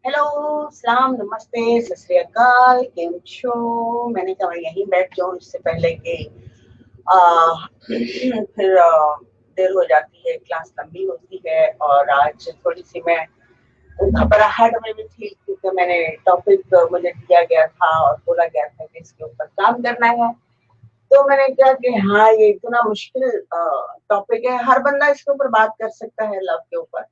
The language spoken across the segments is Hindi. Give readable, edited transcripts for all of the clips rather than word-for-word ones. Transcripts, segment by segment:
हेलो, सलाम, नमस्ते, सत श्री अकाल, केम छो। मैंने कहा यहीं बैठ जाऊं इससे पहले कि फिर देर हो जाती है, क्लास लंबी होती है। और आज थोड़ी सी मैं घबराहट में भी थी क्योंकि मैंने टॉपिक मुझे दिया गया था और बोला गया था कि इसके ऊपर काम करना है। तो मैंने कहा कि हाँ, ये इतना मुश्किल टॉपिक है, हर बंदा इसके ऊपर बात कर सकता है लव के ऊपर।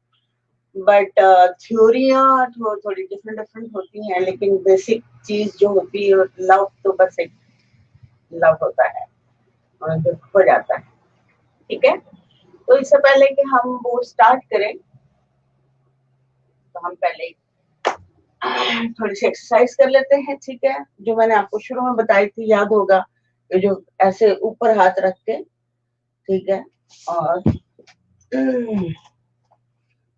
बट थ्योरियाँ थोड़ी डिफरेंट डिफरेंट होती हैं, लेकिन बेसिक चीज जो होती है लव तो बस एक लव होता है और जो हो जाता है। ठीक है, तो इससे पहले कि हम वो स्टार्ट करें तो हम पहले थोड़ी सी एक्सरसाइज कर लेते हैं। ठीक है, जो मैंने आपको शुरू में बताई थी, याद होगा, कि जो ऐसे ऊपर हाथ रख के, ठीक है, और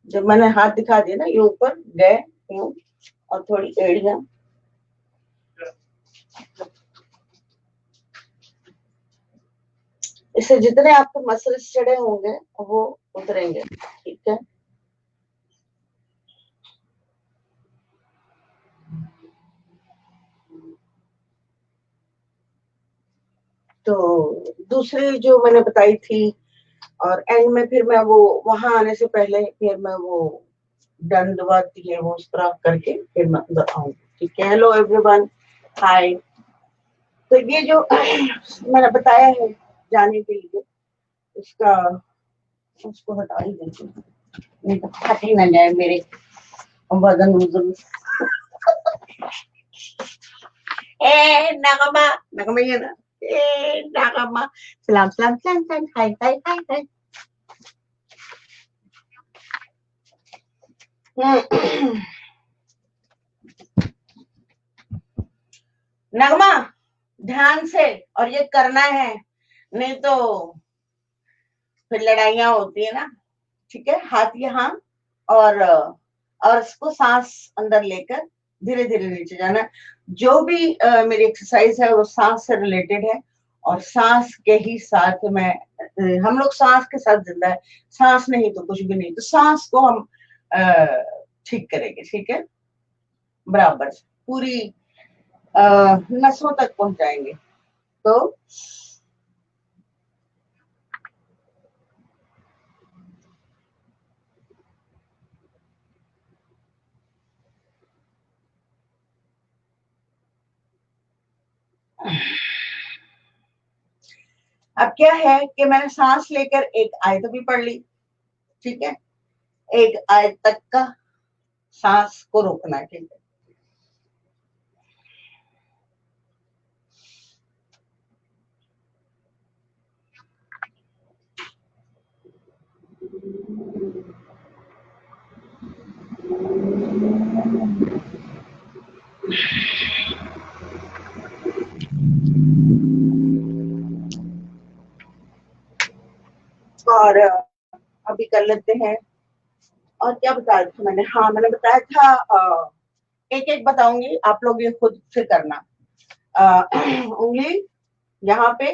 जब मैंने हाथ दिखा दिया ना, ये ऊपर गए यूं, और थोड़ी एड़ियां, इससे जितने आपके मसल्स चढ़े होंगे वो उतरेंगे। ठीक है, तो दूसरी जो मैंने बताई थी, और एंड में फिर मैं वो वहां आने से पहले फिर मैं वो दंडवत ये वो उस तरह करके फिर मैं उधर आऊंगी। ठीक है, हेलो एवरीवन, हाय। तो ये जो मैंने बताया है जाने के लिए, इसका उसको हटा ही देती हूँ, नहीं तो फट ही ना जाए मेरे बदन वजन। ए नगमा, नगमा ये ना, ए नगमा, सलाम सलाम सलाम सलाम, हाय हाय हाय हाय। नगमा, ध्यान से, और ये करना है, नहीं तो फिर लड़ाइयाँ होती है ना। ठीक है, हाथ यहाँ, और इसको सांस अंदर लेकर धीरे धीरे नीचे जाना है। जो भी मेरी एक्सरसाइज है वो सांस से रिलेटेड है, और सांस के ही साथ मैं हम लोग सांस के साथ जिंदा है, सांस नहीं तो कुछ भी नहीं। तो सांस को हम ठीक करेंगे। ठीक है, बराबर पूरी नसों तक पहुंचाएंगे। तो अब क्या है कि मैंने सांस लेकर एक आयत भी पढ़ ली। ठीक है, एक आयत तक का सांस को रोकना है। ठीक है, और अभी कर लेते हैं। और क्या बताया था मैंने? हाँ, मैंने बताया था एक एक बताऊंगी, आप लोग ये खुद से करना। उंगली यहाँ पे,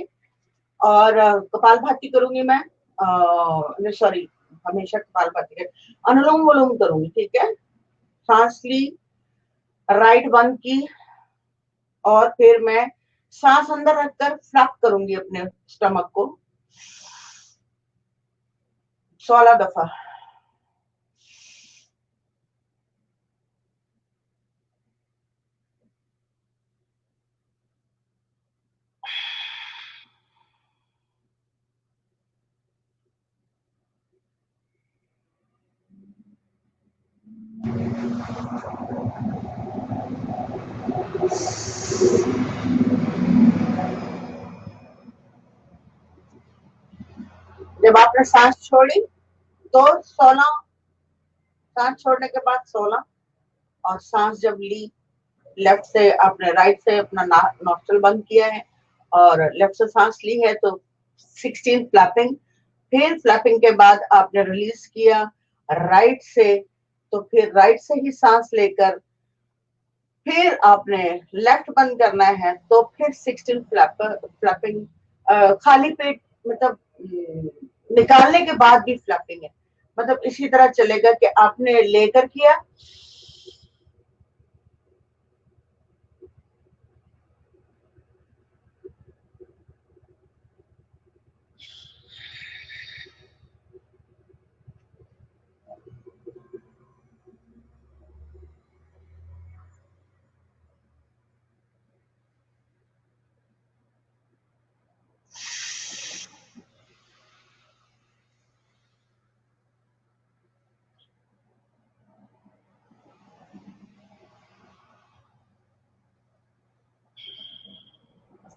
और कपाल भाती करूंगी मैं, सॉरी, हमेशा कपाल भाती कर, अनुलोम विलोम करूंगी। ठीक है, सांस ली, राइट बंद की, और फिर मैं सांस अंदर रखकर फ्लैप करूंगी अपने स्टमक को 16 दफा। जब आपने सांस छोड़ी तो 16, सांस छोड़ने के बाद 16, और सांस जब ली, लेफ्ट से आपने राइट से अपना नॉस्ट्रल बंद किया है और लेफ्ट से सांस ली है तो 16 फ्लैपिंग। फिर फ्लैपिंग के बाद आपने रिलीज किया राइट से, तो फिर राइट से ही सांस लेकर फिर आपने लेफ्ट बंद करना है, तो फिर 16 फ्लैपिंग। खाली पेट, मतलब निकालने के बाद भी फ्लैपिंग है। मतलब इसी तरह चलेगा कि आपने लेकर किया,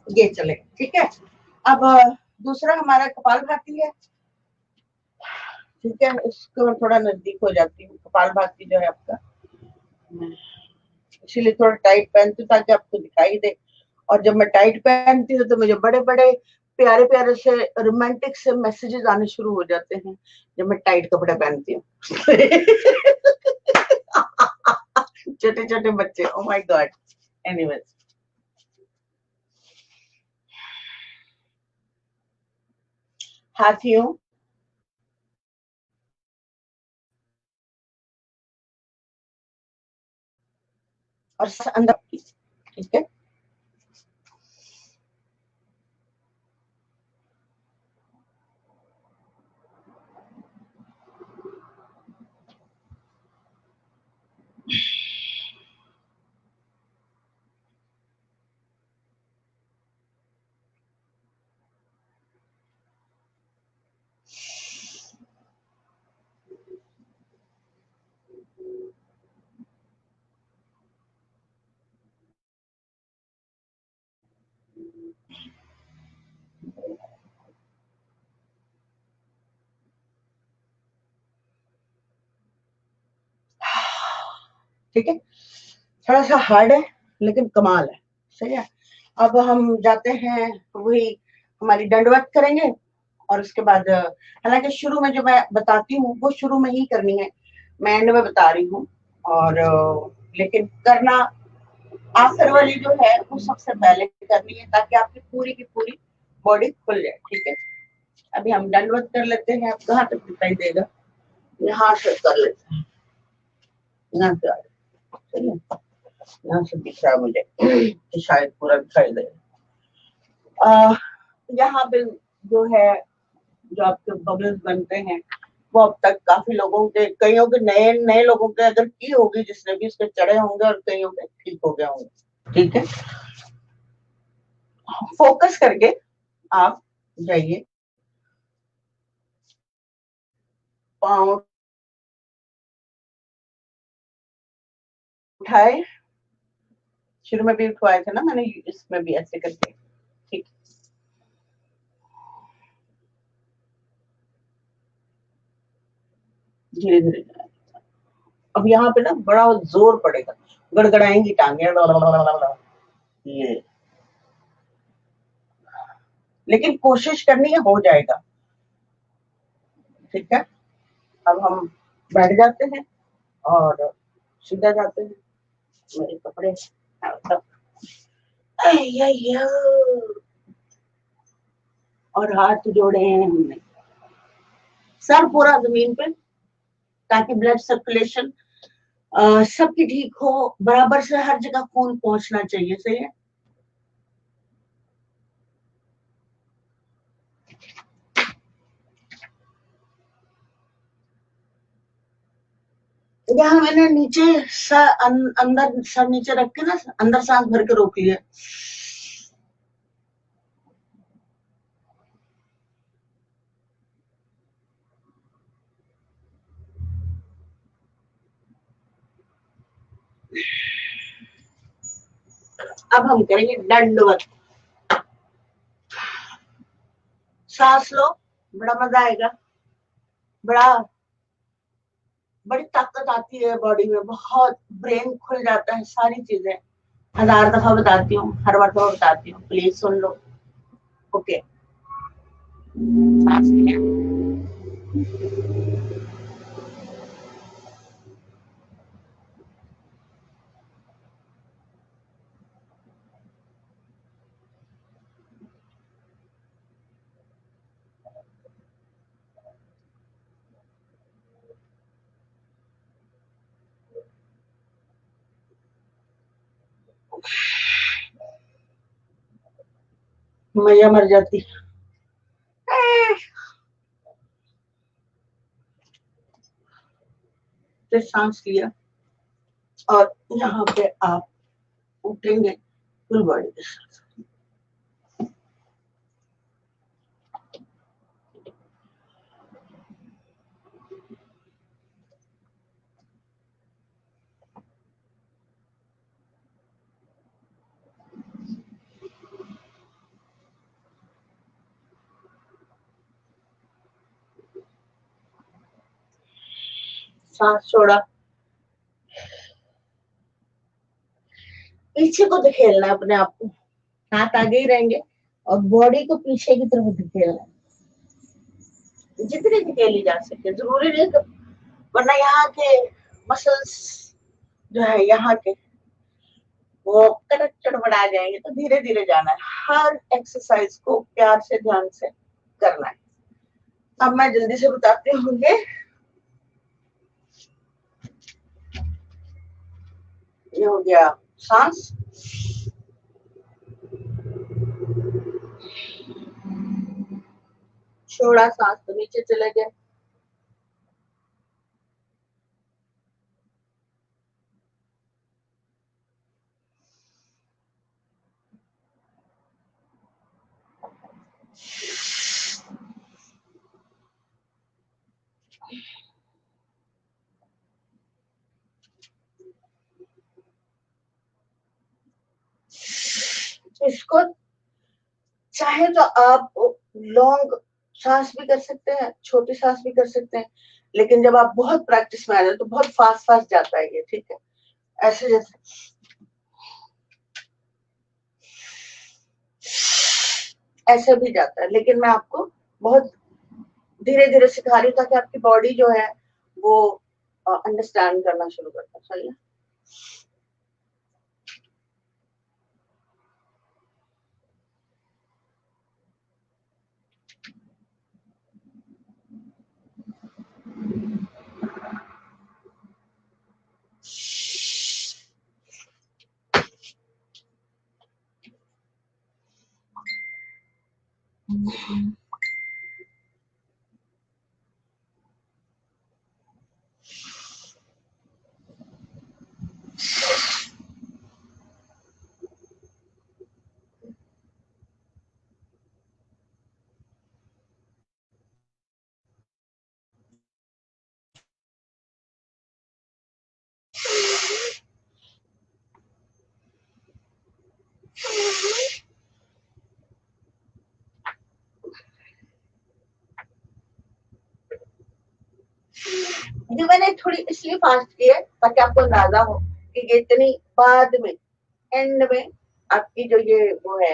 ये चले, ठीक है। अब दूसरा हमारा कपालभाति है, ठीक है। इसको मैं थोड़ा नजदीक हो जाती हूँ। कपालभाति जो है आपका, इसीलिए थोड़ा टाइट पहनती हूँ ताकि आपको दिखाई दे। और जब मैं टाइट पहनती हूँ तो मुझे बड़े बड़े प्यारे प्यारे से रोमांटिक से मैसेजेस आने शुरू हो जाते हैं जब मैं टाइट कपड़े पहनती हूँ। छोटे छोटे बच्चे, ओ माय गॉड। एनीवेज, हाथियों और अंदर, ठीक है। ठीक है, थोड़ा सा हार्ड है लेकिन कमाल है, सही है। अब हम जाते हैं, वही हमारी दंडवत करेंगे और उसके बाद, हालांकि शुरू में जो मैं बताती हूँ वो शुरू में ही करनी है, मैं एंड में बता रही हूँ। और लेकिन करना आखिर वाली जो है वो सबसे पहले करनी है ताकि आपकी पूरी की पूरी बॉडी खुल जाए, ठीक है। अभी हम दंडवत कर लेते हैं। अब कहाँ तक दिखाई देगा, यहाँ से कर लेते हैं, यहाँ से चलिए, यहाँ से दिख रहा है मुझे कि शायद पूरा दिखाई दे। यहाँ पे जो है, जो आपके बबल्स बनते हैं वो अब तक काफी लोगों के, कईयों के नए नए लोगों के अगर की होगी जिसने भी इसके चढ़े होंगे और कईयों के ठीक हो गए होंगे, ठीक है। फोकस करके आप जाइए, पाँव उठाए, शुरू में भी उठवाए थे ना मैंने, इसमें भी ऐसे करके, ठीक। धीरे धीरे, अब यहाँ पे ना बड़ा जोर पड़ेगा, गड़गड़ाएंगी टांगे, ये, लेकिन कोशिश करनी है, हो जाएगा, ठीक है। अब हम बैठ जाते हैं और सीधा जाते हैं। मेरे कपड़े, और हाथ जोड़े हैं हमने, सर पूरा जमीन पे, ताकि ब्लड सर्कुलेशन सबकी ठीक हो, बराबर से हर जगह खून पहुंचना चाहिए, सही है। यहाँ मैंने नीचे अंदर सर नीचे रख के ना, अंदर सांस भर के रोक लिया। अब हम करेंगे दंडवत, सांस लो, बड़ा मजा आएगा, बड़ा बड़ी ताकत आती है बॉडी में, बहुत ब्रेन खुल जाता है, सारी चीजें 1000 दफा बताती हूँ, हर बार तो बताती हूँ, प्लीज सुन लो, ओके। सांस लिया, मैया मर जाती, फिर सांस लिया और यहाँ पे आप उठेंगे फुल बॉडी के साथ। सांस छोड़ा, पीछे को धकेलना है अपने आप को, हाथ आगे ही रहेंगे और बॉडी को पीछे की तरफ धकेलना है, जितनी धकेली जा सके। जरूरी नहीं तो, वरना यहाँ के मसल्स जो है यहाँ के वो गड़बड़ा जाएंगे। तो धीरे धीरे जाना है, हर एक्सरसाइज को प्यार से ध्यान से करना है। अब मैं जल्दी से बताती हूँ। ये हो गया सांस, छोड़ा, सांस तो नीचे चले गए। इसको चाहे तो आप लॉन्ग सांस भी कर सकते हैं, छोटी सांस भी कर सकते हैं, लेकिन जब आप बहुत प्रैक्टिस में आ जाए तो बहुत फास्ट फास्ट जाता है ये, ठीक है। ऐसे जैसे ऐसे भी जाता है, लेकिन मैं आपको बहुत धीरे धीरे सिखा रही हूँ ताकि आपकी बॉडी जो है वो अंडरस्टैंड करना शुरू करता है। सही है। ये मैंने थोड़ी इसलिए फास्ट की है ताकि आपको अंदाजा हो कि ये इतनी बाद में एंड में आपकी जो ये वो है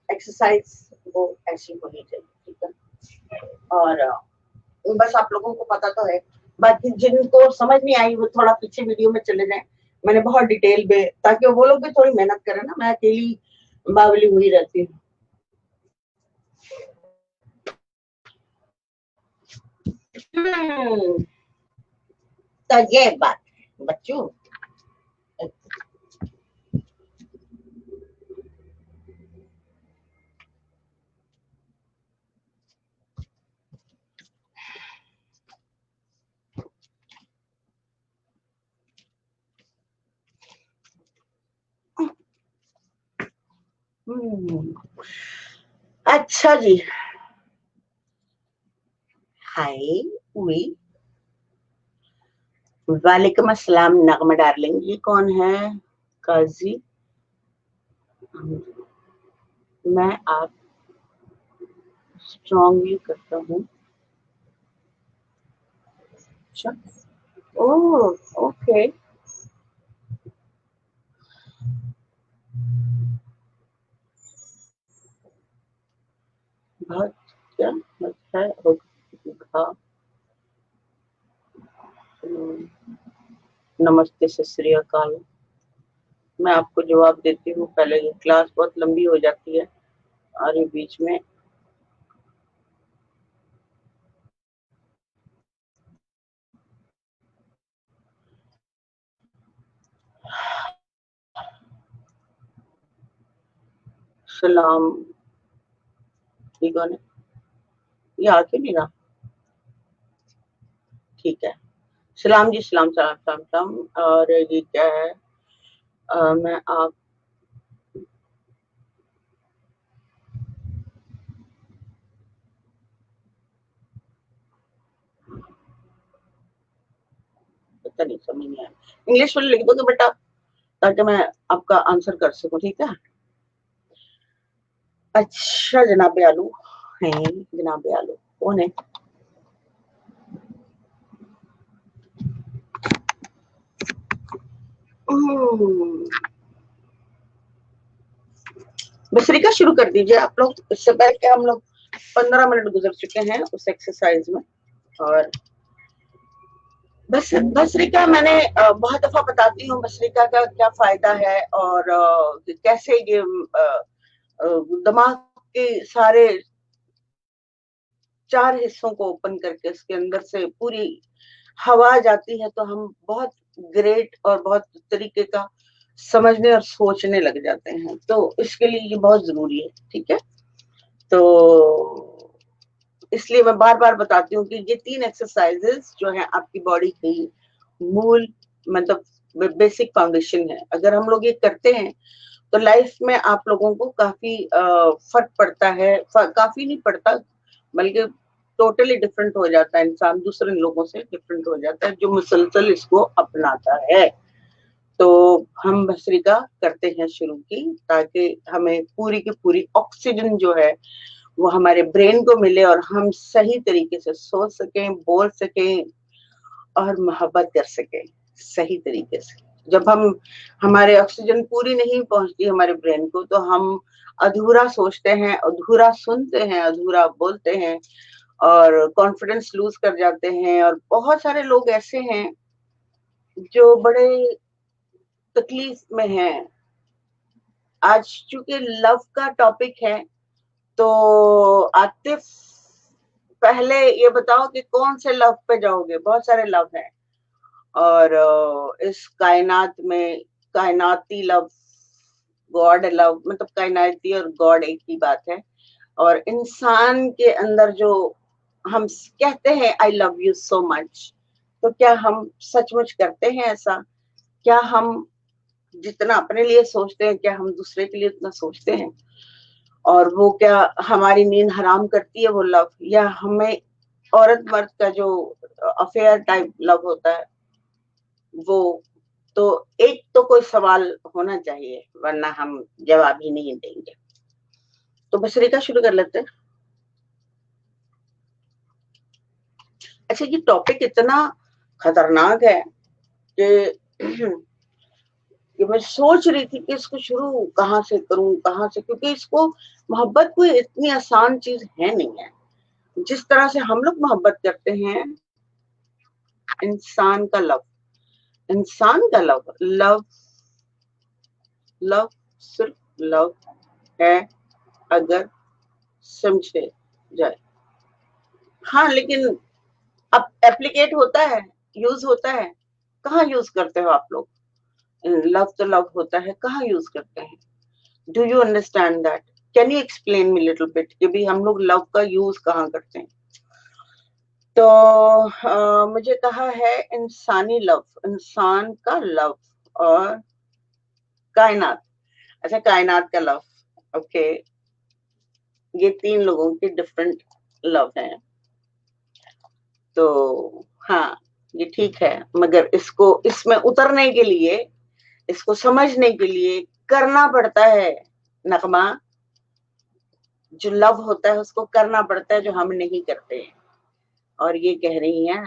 एक्सरसाइज वो ऐसी होनी चाहिए, ठीक है। और बस आप लोगों को पता तो है, बाकी जिनको समझ नहीं आई वो थोड़ा पीछे वीडियो में चले जाए, मैंने बहुत डिटेल में, ताकि वो लोग भी थोड़ी मेहनत करें ना, मैं अकेली बावली हुई रहती हूँ। तो ये बात बच्चों, अच्छा जी, हाय वी, वालेकुम अस्सलाम नगमा डार्लिंग। ये कौन है? काजी। मैं आप स्ट्रांगली करता हूँ। अच्छा, ओह ओके। बहुत क्या है? नमस्ते, सत श्री अकाल। मैं आपको जवाब देती हूँ पहले, ये क्लास बहुत लंबी हो जाती है और ये बीच में सलाम, ठीक है, ये आके नहीं रहा, ठीक है। सलाम जी, सलाम सलाम सलाम सलाम। और ये क्या है? मैं आप पता नहीं, समझ नहीं आया। इंग्लिश में लिख दोगे बेटा ताकि मैं आपका आंसर कर सकूं, ठीक है। अच्छा जनाब आलू है, जनाब आलू कौन है? बसरिका शुरू कर दीजिए आप लोग। इससे पहले कि हम लोग 15 मिनट गुजर चुके हैं उस एक्सरसाइज में। और बस भस्त्रिका मैंने बहुत दफा बताती हूँ भस्त्रिका का क्या फायदा है और कैसे ये दिमाग के सारे 4 हिस्सों को ओपन करके इसके अंदर से पूरी हवा जाती है तो हम बहुत ग्रेट और बहुत तरीके का समझने और सोचने लग जाते हैं। तो इसके लिए ये बहुत जरूरी है, ठीक है। तो इसलिए मैं बार बार बताती हूँ कि ये 3 एक्सरसाइजेस जो है आपकी बॉडी की मूल मतलब बेसिक फाउंडेशन है। अगर हम लोग ये करते हैं तो लाइफ में आप लोगों को काफी फर्क पड़ता है। काफी नहीं पड़ता बल्कि टोटली डिफरेंट हो जाता है इंसान, दूसरे लोगों से डिफरेंट हो जाता है जो मुसलसल इसको अपनाता है। तो हम भस्त्रिका करते हैं शुरू की, ताकि हमें पूरी की पूरी ऑक्सीजन जो है वो हमारे ब्रेन को मिले और हम सही तरीके से सोच सकें, बोल सकें और मोहब्बत कर सकें सही तरीके से। जब हम हमारे ऑक्सीजन पूरी नहीं पहुंचती हमारे ब्रेन को तो हम अधूरा सोचते हैं, अधूरा सुनते हैं, अधूरा बोलते हैं और कॉन्फिडेंस लूज कर जाते हैं। और बहुत सारे लोग ऐसे हैं जो बड़े तकलीफ में हैं। आज चूंकि लव का टॉपिक है तो आतिफ पहले ये बताओ कि कौन से लव पे जाओगे? बहुत सारे लव हैं और इस कायनात में कायनाती लव, गॉड लव, मतलब कायनाती और गॉड एक ही बात है। और इंसान के अंदर जो हम कहते हैं आई लव यू सो मच, तो क्या हम सचमुच करते हैं ऐसा? क्या हम जितना अपने लिए सोचते हैं क्या हम दूसरे के लिए उतना सोचते हैं? और वो क्या हमारी नींद हराम करती है वो लव, या हमें औरत मर्द का जो अफेयर टाइप लव होता है वो? तो एक तो कोई सवाल होना चाहिए वरना हम जवाब ही नहीं देंगे। तो बसरिका शुरू कर लेते हैं। अच्छा, ये टॉपिक इतना खतरनाक है कि मैं सोच रही थी कि इसको शुरू कहाँ से करूं, कहाँ से, क्योंकि इसको मोहब्बत कोई इतनी आसान चीज है नहीं है। जिस तरह से हम लोग मोहब्बत करते हैं, इंसान का लव, इंसान का लव, लव लव सिर्फ लव है अगर समझे जाए। हाँ, लेकिन अब एप्लीकेट होता है, यूज होता है, कहाँ यूज करते हो आप लोग? लव तो लव होता है, कहाँ यूज करते हैं? Do you understand that? Can you explain me little bit कि भी हम लोग लव का यूज कहाँ करते हैं? तो मुझे कहा है इंसानी लव, इंसान का लव और कायनात। अच्छा, कायनात का लव, ओके। ये 3 लोगों के डिफरेंट लव हैं। तो हाँ, ये ठीक है, मगर इसको इसमें उतरने के लिए, इसको समझने के लिए करना पड़ता है नगमा। जो लव होता है उसको करना पड़ता है जो हम नहीं करते हैं। और ये कह रही है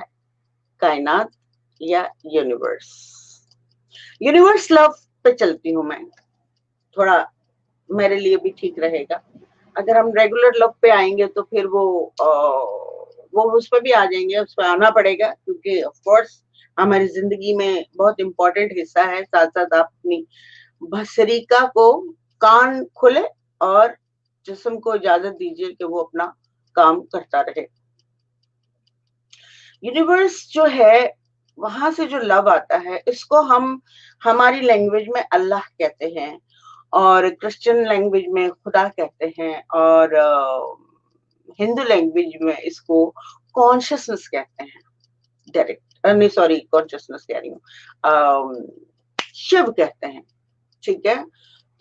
कायनात या यूनिवर्स। यूनिवर्स लव पे चलती हूँ मैं, थोड़ा मेरे लिए भी ठीक रहेगा। अगर हम रेगुलर लव पे आएंगे तो फिर वो उस पर भी आ जाएंगे, उस पर आना पड़ेगा क्योंकि ऑफ कोर्स हमारी जिंदगी में बहुत इंपॉर्टेंट हिस्सा है। साथ साथ आप अपनी भस्त्रिका को कान खोले और जिस्म को इजाजत दीजिए कि वो अपना काम करता रहे। यूनिवर्स जो है, वहां से जो लव आता है, इसको हम हमारी लैंग्वेज में अल्लाह कहते हैं और क्रिश्चियन लैंग्वेज में खुदा कहते हैं और हिंदू लैंग्वेज में इसको कॉन्शियसनेस कहते हैं। डायरेक्ट नहीं, सॉरी, कॉन्शियसनेस कह रही हूँ, शिव कहते हैं, ठीक है।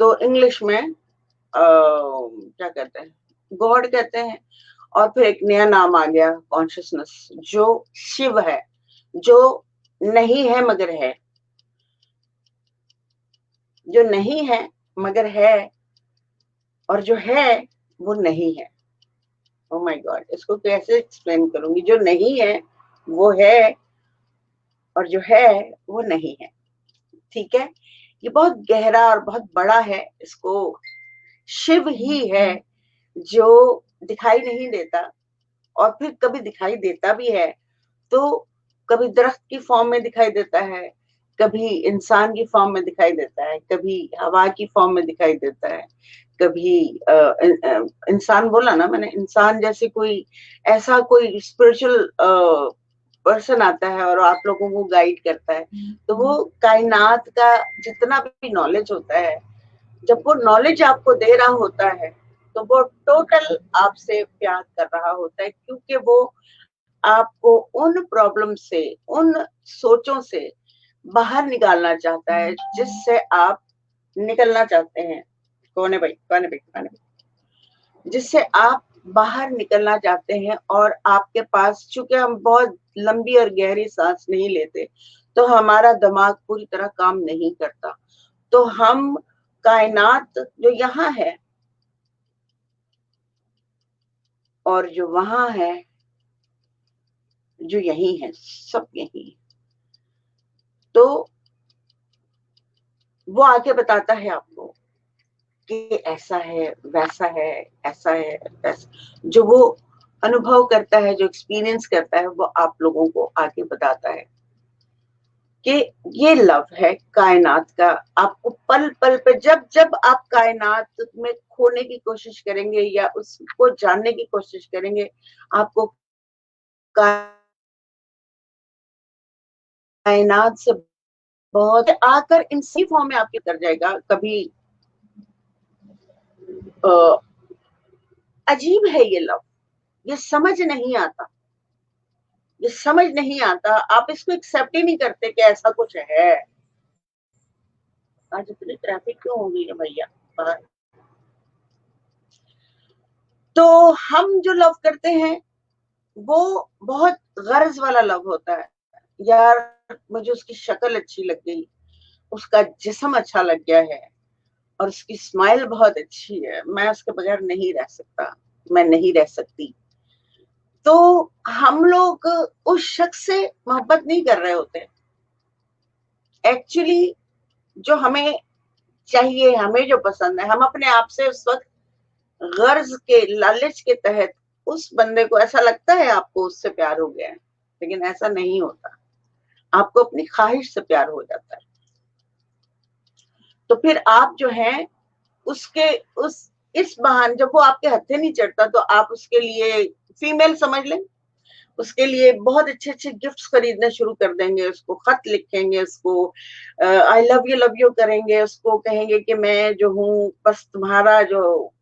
तो इंग्लिश में क्या कहते हैं, गॉड कहते हैं। और फिर एक नया नाम आ गया कॉन्शियसनेस, जो शिव है, जो नहीं है मगर है, जो नहीं है मगर है, और जो है वो नहीं है। ओ माय गॉड, इसको कैसे एक्सप्लेन करूंगी? जो नहीं है वो है और जो है वो नहीं है, ठीक है, ये बहुत गहरा और बहुत बड़ा है। इसको शिव ही है जो दिखाई नहीं देता, और फिर कभी दिखाई देता भी है तो कभी दरख्त की फॉर्म में दिखाई देता है, कभी इंसान की फॉर्म में दिखाई देता है, कभी हवा की फॉर्म में दिखाई देता है, कभी इंसान बोला ना मैंने, इंसान जैसे कोई ऐसा कोई स्पिरिचुअल पर्सन आता है और आप लोगों को गाइड करता है। तो वो कायनात का जितना भी नॉलेज होता है, जब वो नॉलेज आपको दे रहा होता है तो वो टोटल आपसे प्यार कर रहा होता है, क्योंकि वो आपको उन प्रॉब्लम से, उन सोचों से बाहर निकालना चाहता है जिससे आप निकलना चाहते हैं। कौन है भाई, कौन है भाई, कौन है भाई? जिससे आप बाहर निकलना चाहते हैं। और आपके पास, चूंकि हम बहुत लंबी और गहरी सांस नहीं लेते, तो हमारा दिमाग पूरी तरह काम नहीं करता। तो हम कायनात जो यहाँ है और जो वहां है, जो यही है, सब यही है। तो वो आके बताता है आपको कि ऐसा है, वैसा है, ऐसा है, वैसा। जो वो अनुभव करता है, जो एक्सपीरियंस करता है, वो आप लोगों को आके बताता है कि ये लव है कायनात का। आपको पल पल पे, जब जब आप कायनात में खोने की कोशिश करेंगे या उसको जानने की कोशिश करेंगे, आपको कायनात से बहुत आकर इसी फॉर्म में आपके कर जाएगा। कभी अजीब है ये लव, ये समझ नहीं आता, ये समझ नहीं आता, आप इसको एक्सेप्ट ही नहीं करते कि ऐसा कुछ है। आज इतनी ट्रैफिक क्यों हो गई है भैया बाहर? तो हम जो लव करते हैं वो बहुत गर्ज वाला लव होता है। यार, मुझे उसकी शक्ल अच्छी लग गई, उसका जिस्म अच्छा लग गया है और उसकी स्माइल बहुत अच्छी है, मैं उसके बगैर नहीं रह सकता, मैं नहीं रह सकती। तो हम लोग उस शख्स से मोहब्बत नहीं कर रहे होते। एक्चुअली जो हमें चाहिए, हमें जो पसंद है, हम अपने आप से उस वक्त गर्ज के लालच के तहत उस बंदे को, ऐसा लगता है आपको उससे प्यार हो गया है, लेकिन ऐसा नहीं होता। आपको अपनी ख्वाहिश से प्यार हो जाता है। तो फिर आप जो है उसके उस इस बहाने, जब वो आपके हत्थे नहीं चढ़ता तो आप उसके लिए, फीमेल समझ लें, उसके लिए बहुत अच्छे अच्छे गिफ्ट्स खरीदने शुरू कर देंगे, उसको खत लिखेंगे, उसको आई लव यू करेंगे, उसको कहेंगे कि मैं जो हूँ बस तुम्हारा जो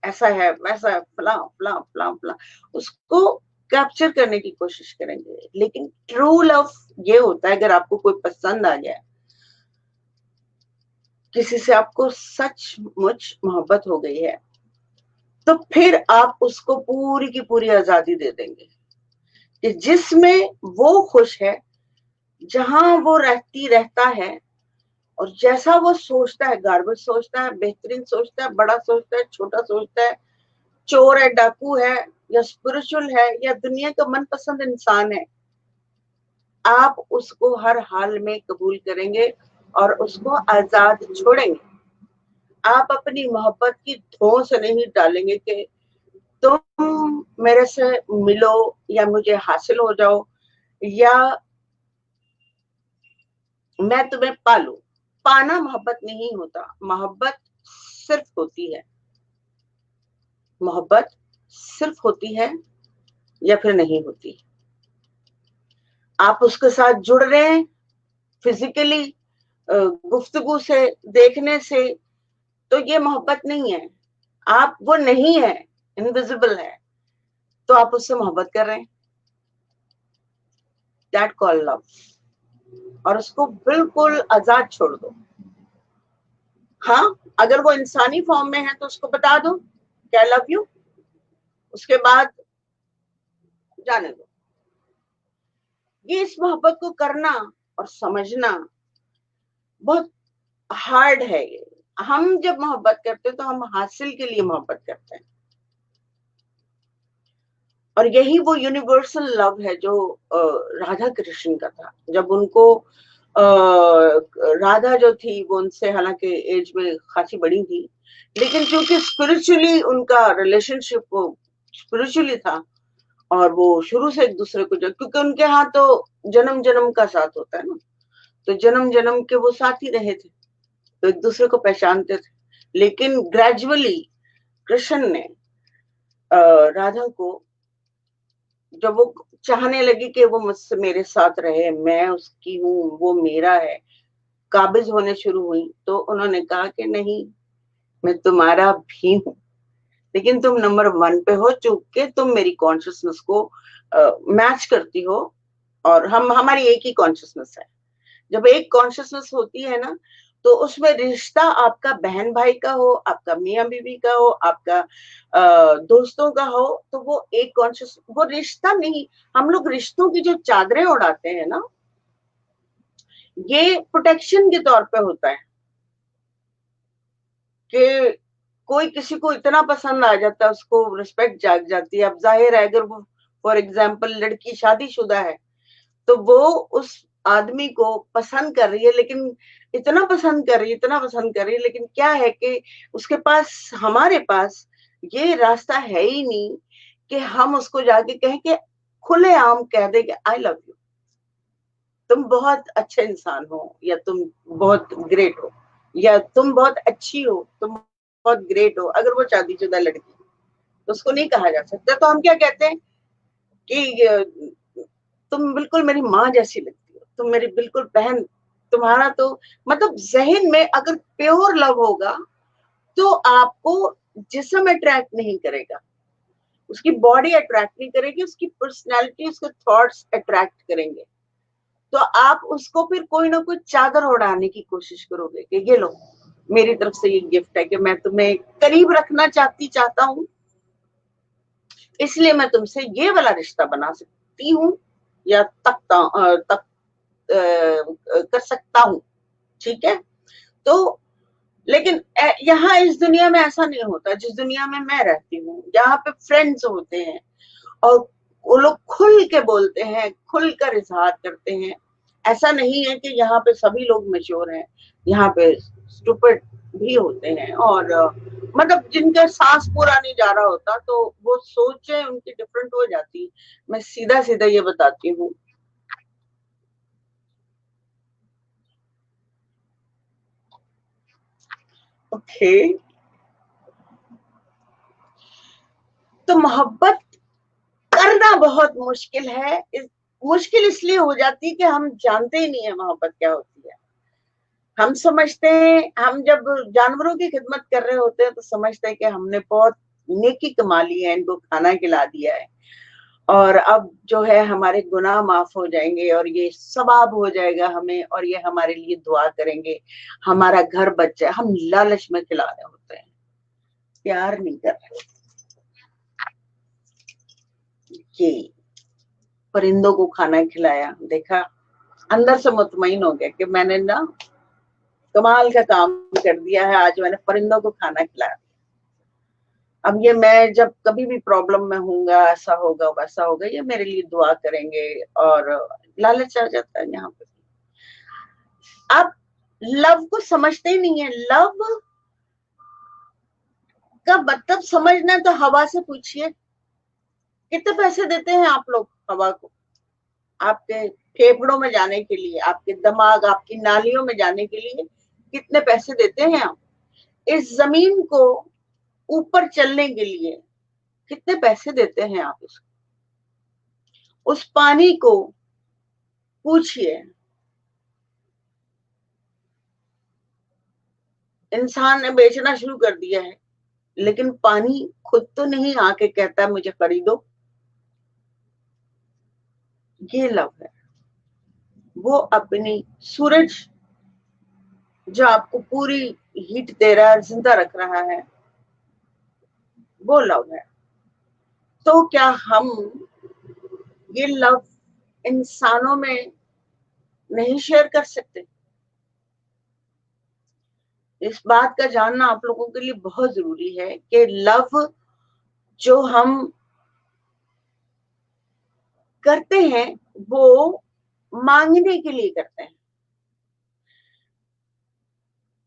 ऐसा है, वैसा है, फला फला फला फला, उसको कैप्चर करने की कोशिश करेंगे। लेकिन ट्रू लव ये होता है, अगर आपको कोई पसंद आ गया, किसी से आपको सचमुच मोहब्बत हो गई है, तो फिर आप उसको पूरी की पूरी आजादी दे देंगे कि जिसमें वो खुश है, जहां वो रहता है, और जैसा वो सोचता है, गार्बेज सोचता है, बेहतरीन सोचता है, बड़ा सोचता है, छोटा सोचता है, चोर है, डाकू है, या स्पिरिचुअल है, या दुनिया का मनपसंद इंसान है, आप उसको हर हाल में कबूल करेंगे और उसको आजाद छोड़ेंगे। आप अपनी मोहब्बत की धौंस नहीं डालेंगे कि तुम मेरे से मिलो या मुझे हासिल हो जाओ या मैं तुम्हें पालू। पाना मोहब्बत नहीं होता, मोहब्बत सिर्फ होती है, मोहब्बत सिर्फ होती है या फिर नहीं होती। आप उसके साथ जुड़ रहे हैं फिजिकली, गुफ्तगू से, देखने से, तो ये मोहब्बत नहीं है। आप वो नहीं है, इनविजिबल है, तो आप उससे मोहब्बत कर रहे हैं, दैट कॉल लव। और उसको बिल्कुल आजाद छोड़ दो। हाँ, अगर वो इंसानी फॉर्म में है तो उसको बता दो कि आई लव यू, उसके बाद जाने दो। ये इस मोहब्बत को करना और समझना बहुत हार्ड है। ये हम जब मोहब्बत करते हैं तो हम हासिल के लिए मोहब्बत करते हैं, और यही वो यूनिवर्सल लव है जो राधा कृष्ण का था। जब उनको राधा जो थी वो उनसे हालांकि एज में खासी बड़ी थी, लेकिन क्योंकि स्पिरिचुअली उनका रिलेशनशिप वो स्पिरिचुअली था, और वो शुरू से एक दूसरे को क्योंकि उनके यहाँ तो जन्म जन्म का साथ होता है ना, तो जन्म जन्म के वो साथ ही रहे थे, तो एक दूसरे को पहचानते थे। लेकिन ग्रेजुअली कृष्ण ने राधा को, जब वो चाहने लगी कि वो मुझसे मेरे साथ रहे, मैं उसकी हूँ, वो मेरा है, काबिज होने शुरू हुई, तो उन्होंने कहा कि नहीं, मैं तुम्हारा भी हूँ, लेकिन तुम नंबर 1 पे हो, चूंकि तुम मेरी कॉन्शियसनेस को मैच करती हो, और हमारी एक ही कॉन्शियसनेस है। जब एक कॉन्शियसनेस होती है ना, तो उसमें रिश्ता आपका बहन भाई का हो, आपका मियाँ बीवी का हो, आपका दोस्तों का हो, तो वो एक कॉन्शियस, वो रिश्ता नहीं। हम लोग रिश्तों की जो चादरें उड़ाते हैं ना, ये प्रोटेक्शन के तौर पे होता है कि कोई किसी को इतना पसंद आ जाता है, उसको रिस्पेक्ट जाग जाती है। अब जाहिर है, अगर वो फॉर एग्जाम्पल लड़की शादीशुदा है, तो वो उस आदमी को पसंद कर रही है, लेकिन इतना पसंद कर रही है, इतना पसंद कर रही है, लेकिन क्या है कि उसके पास, हमारे पास ये रास्ता है ही नहीं कि हम उसको जाके कहें कि खुलेआम कह दे कि आई लव यू, तुम बहुत अच्छे इंसान हो, या तुम बहुत ग्रेट हो, या तुम बहुत अच्छी हो, तुम बहुत ग्रेट हो। अगर वो शादीशुदा लड़की, तो उसको नहीं कहा जा सकता। तो हम क्या कहते हैं कि तुम बिल्कुल मेरी माँ जैसी लगती हो, तुम मेरी बिल्कुल बहन, तुम्हारा तो मतलब जहन में अगर प्योर लव होगा, तो आपको जिस्म अट्रैक्ट नहीं करेगा, उसकी बॉडी अट्रैक्ट नहीं करेगी, उसकी पर्सनैलिटी, उसके थॉट्स अट्रैक्ट करेंगे। तो आप उसको फिर कोई ना कोई चादर उड़ाने की कोशिश करोगे कि ये लो, मेरी तरफ से ये गिफ्ट है कि मैं तुम्हें करीब रखना चाहता हूँ, इसलिए मैं तुमसे ये वाला रिश्ता बना सकती हूँ, या तक कर सकता हूँ। ठीक है। तो लेकिन यहाँ इस दुनिया में ऐसा नहीं होता, जिस दुनिया में मैं रहती हूँ, यहाँ पे फ्रेंड्स होते हैं, और वो लोग खुल के बोलते हैं, खुल कर इजहार करते हैं। ऐसा नहीं है कि यहाँ पे सभी लोग मैच्योर हैं, यहाँ पे स्टूपिड भी होते हैं, और मतलब जिनका सांस पूरा नहीं जा रहा होता, तो वो सोचें उनकी डिफरेंट हो जाती। मैं सीधा सीधा ये बताती हूँ। ओके। तो मोहब्बत करना बहुत मुश्किल है। मुश्किल इसलिए हो जाती है कि हम जानते ही नहीं है मोहब्बत क्या होती है। हम समझते हैं, हम जब जानवरों की खिदमत कर रहे होते हैं, तो समझते हैं कि हमने बहुत नेकी कमा ली है, इनको खाना खिला दिया है, और अब जो है हमारे गुनाह माफ हो जाएंगे, और ये सवाब हो जाएगा हमें, और ये हमारे लिए दुआ करेंगे, हमारा घर बच जाए। हम लालच में खिला रहे होते हैं, प्यार नहीं कर रहे। ये परिंदों को खाना खिलाया, देखा, अंदर से मुतमईन हो गया कि मैंने ना कमाल का काम कर दिया है, आज मैंने परिंदों को खाना खिलाया। अब ये मैं जब कभी भी प्रॉब्लम में हूँगा, ऐसा होगा वैसा होगा, ये मेरे लिए दुआ करेंगे, और लालच आ जाता है यहाँ पे। आप लव को समझते ही नहीं है। लव का मतलब समझना तो हवा से पूछिए, कितने पैसे देते हैं आप लोग हवा को, आपके फेफड़ों में जाने के लिए, आपके दिमाग, आपकी नालियों में जाने के लिए कितने पैसे देते हैं आप? इस जमीन को ऊपर चलने के लिए कितने पैसे देते हैं आप इसको? उस पानी को पूछिए, इंसान ने बेचना शुरू कर दिया है, लेकिन पानी खुद तो नहीं आके कहता मुझे खरीदो। ये लव है। वो अपनी सूरज जो आपको पूरी हीट दे रहा है, जिंदा रख रहा है, वो लव है। तो क्या हम ये लव इंसानों में नहीं शेयर कर सकते? इस बात का जानना आप लोगों के लिए बहुत जरूरी है कि लव जो हम करते हैं, वो मांगने के लिए करते हैं।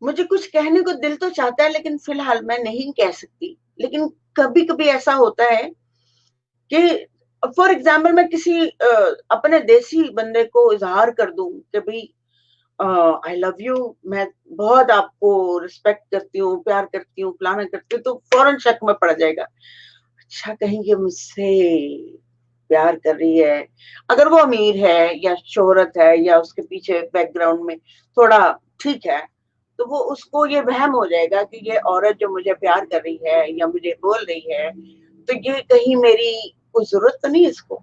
मुझे कुछ कहने को दिल तो चाहता है, लेकिन फिलहाल मैं नहीं कह सकती। लेकिन कभी कभी ऐसा होता है कि फॉर एग्जाम्पल मैं किसी अपने देसी बंदे को इजहार कर दूं कि भाई आई लव यू, मैं बहुत आपको रिस्पेक्ट करती हूँ, प्यार करती हूँ, फलाना करती हूँ, तो फौरन शक में पड़ जाएगा, अच्छा कहीं ये मुझसे प्यार कर रही है। अगर वो अमीर है या शोहरत है या उसके पीछे बैकग्राउंड में थोड़ा ठीक है, तो वो उसको ये वहम हो जाएगा कि ये औरत जो मुझे प्यार कर रही है या मुझे बोल रही है, तो ये कहीं मेरी कोई जरूरत तो नहीं इसको।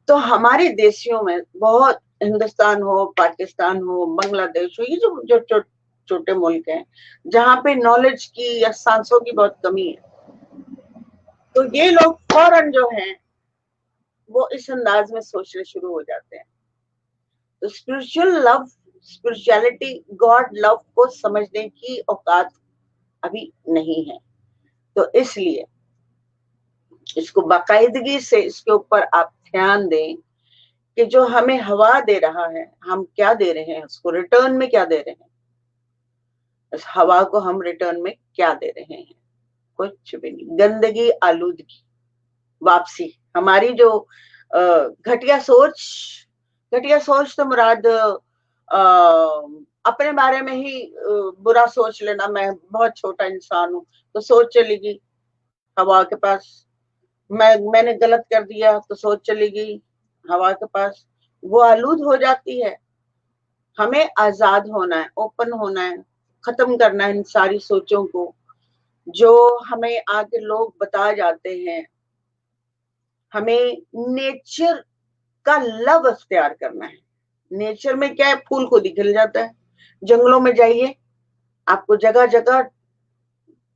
तो हमारे देशियों में बहुत, हिंदुस्तान हो, पाकिस्तान हो, बांग्लादेश हो, ये जो छोटे मुल्क हैं जहाँ पे नॉलेज की या सांसों की बहुत कमी है, तो ये लोग फौरन जो हैं वो इस अंदाज में सोचने शुरू हो जाते हैं। तो spiritual love, spirituality, God love को समझने की औकात अभी नहीं है। तो इसलिए इसको बाकायदगी से इसके ऊपर आप ध्यान दें कि जो हमें हवा दे रहा है, हम क्या दे रहे हैं उसको, रिटर्न में क्या दे रहे हैं, इस हवा को हम रिटर्न में क्या दे रहे हैं? कुछ भी नहीं। गंदगी, आलूदगी, वापसी, हमारी जो घटिया सोच, घटिया सोच तो मुराद अपने बारे में ही बुरा सोच लेना, मैं बहुत छोटा इंसान हूँ, तो सोच चलेगी हवा के पास। मैंने गलत कर दिया तो सोच चलेगी हवा के पास, वो आलूद हो जाती है। हमें आजाद होना है, ओपन होना है, खत्म करना है इन सारी सोचों को जो हमें आगे लोग बता जाते हैं। हमें नेचर का लव अख्तियार करना है। नेचर में क्या है, फूल खुद ही खिल जाता है। जंगलों में जाइए, आपको जगह जगह